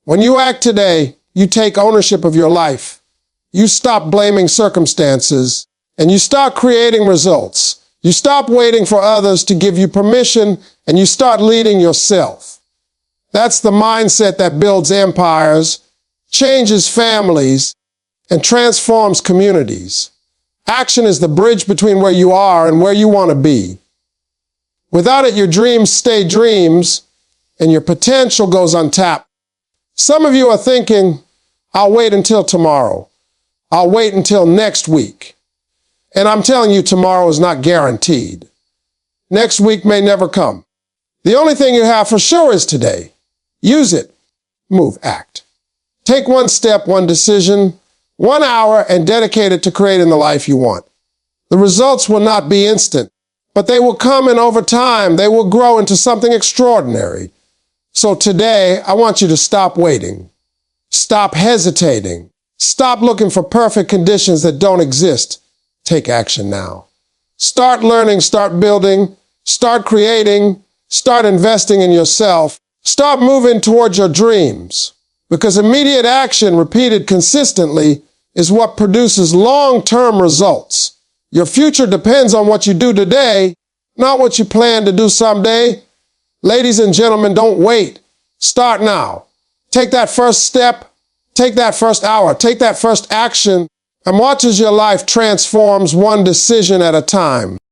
When you act today, you take ownership of your life. You stop blaming circumstances, and you start creating results. You stop waiting for others to give you permission, and you start leading yourself. That's the mindset that builds empires, changes families, and transforms communities. Action is the bridge between where you are and where you want to be. Without it, your dreams stay dreams, and your potential goes untapped. Some of you are thinking, I'll wait until tomorrow. I'll wait until next week. And I'm telling you, tomorrow is not guaranteed. Next week may never come. The only thing you have for sure is today. Use it. Move, act. Take one step, one decision, 1 hour, and dedicate it to creating the life you want. The results will not be instant, but they will come, and over time, they will grow into something extraordinary. So today, I want you to stop waiting. Stop hesitating. Stop looking for perfect conditions that don't exist. Take action now. Start learning, start building, start creating, start investing in yourself. Start moving towards your dreams. Because immediate action repeated consistently is what produces long-term results. Your future depends on what you do today, not what you plan to do someday. Ladies and gentlemen, don't wait. Start now. Take that first step, take that first hour, take that first action, and watch as your life transforms one decision at a time.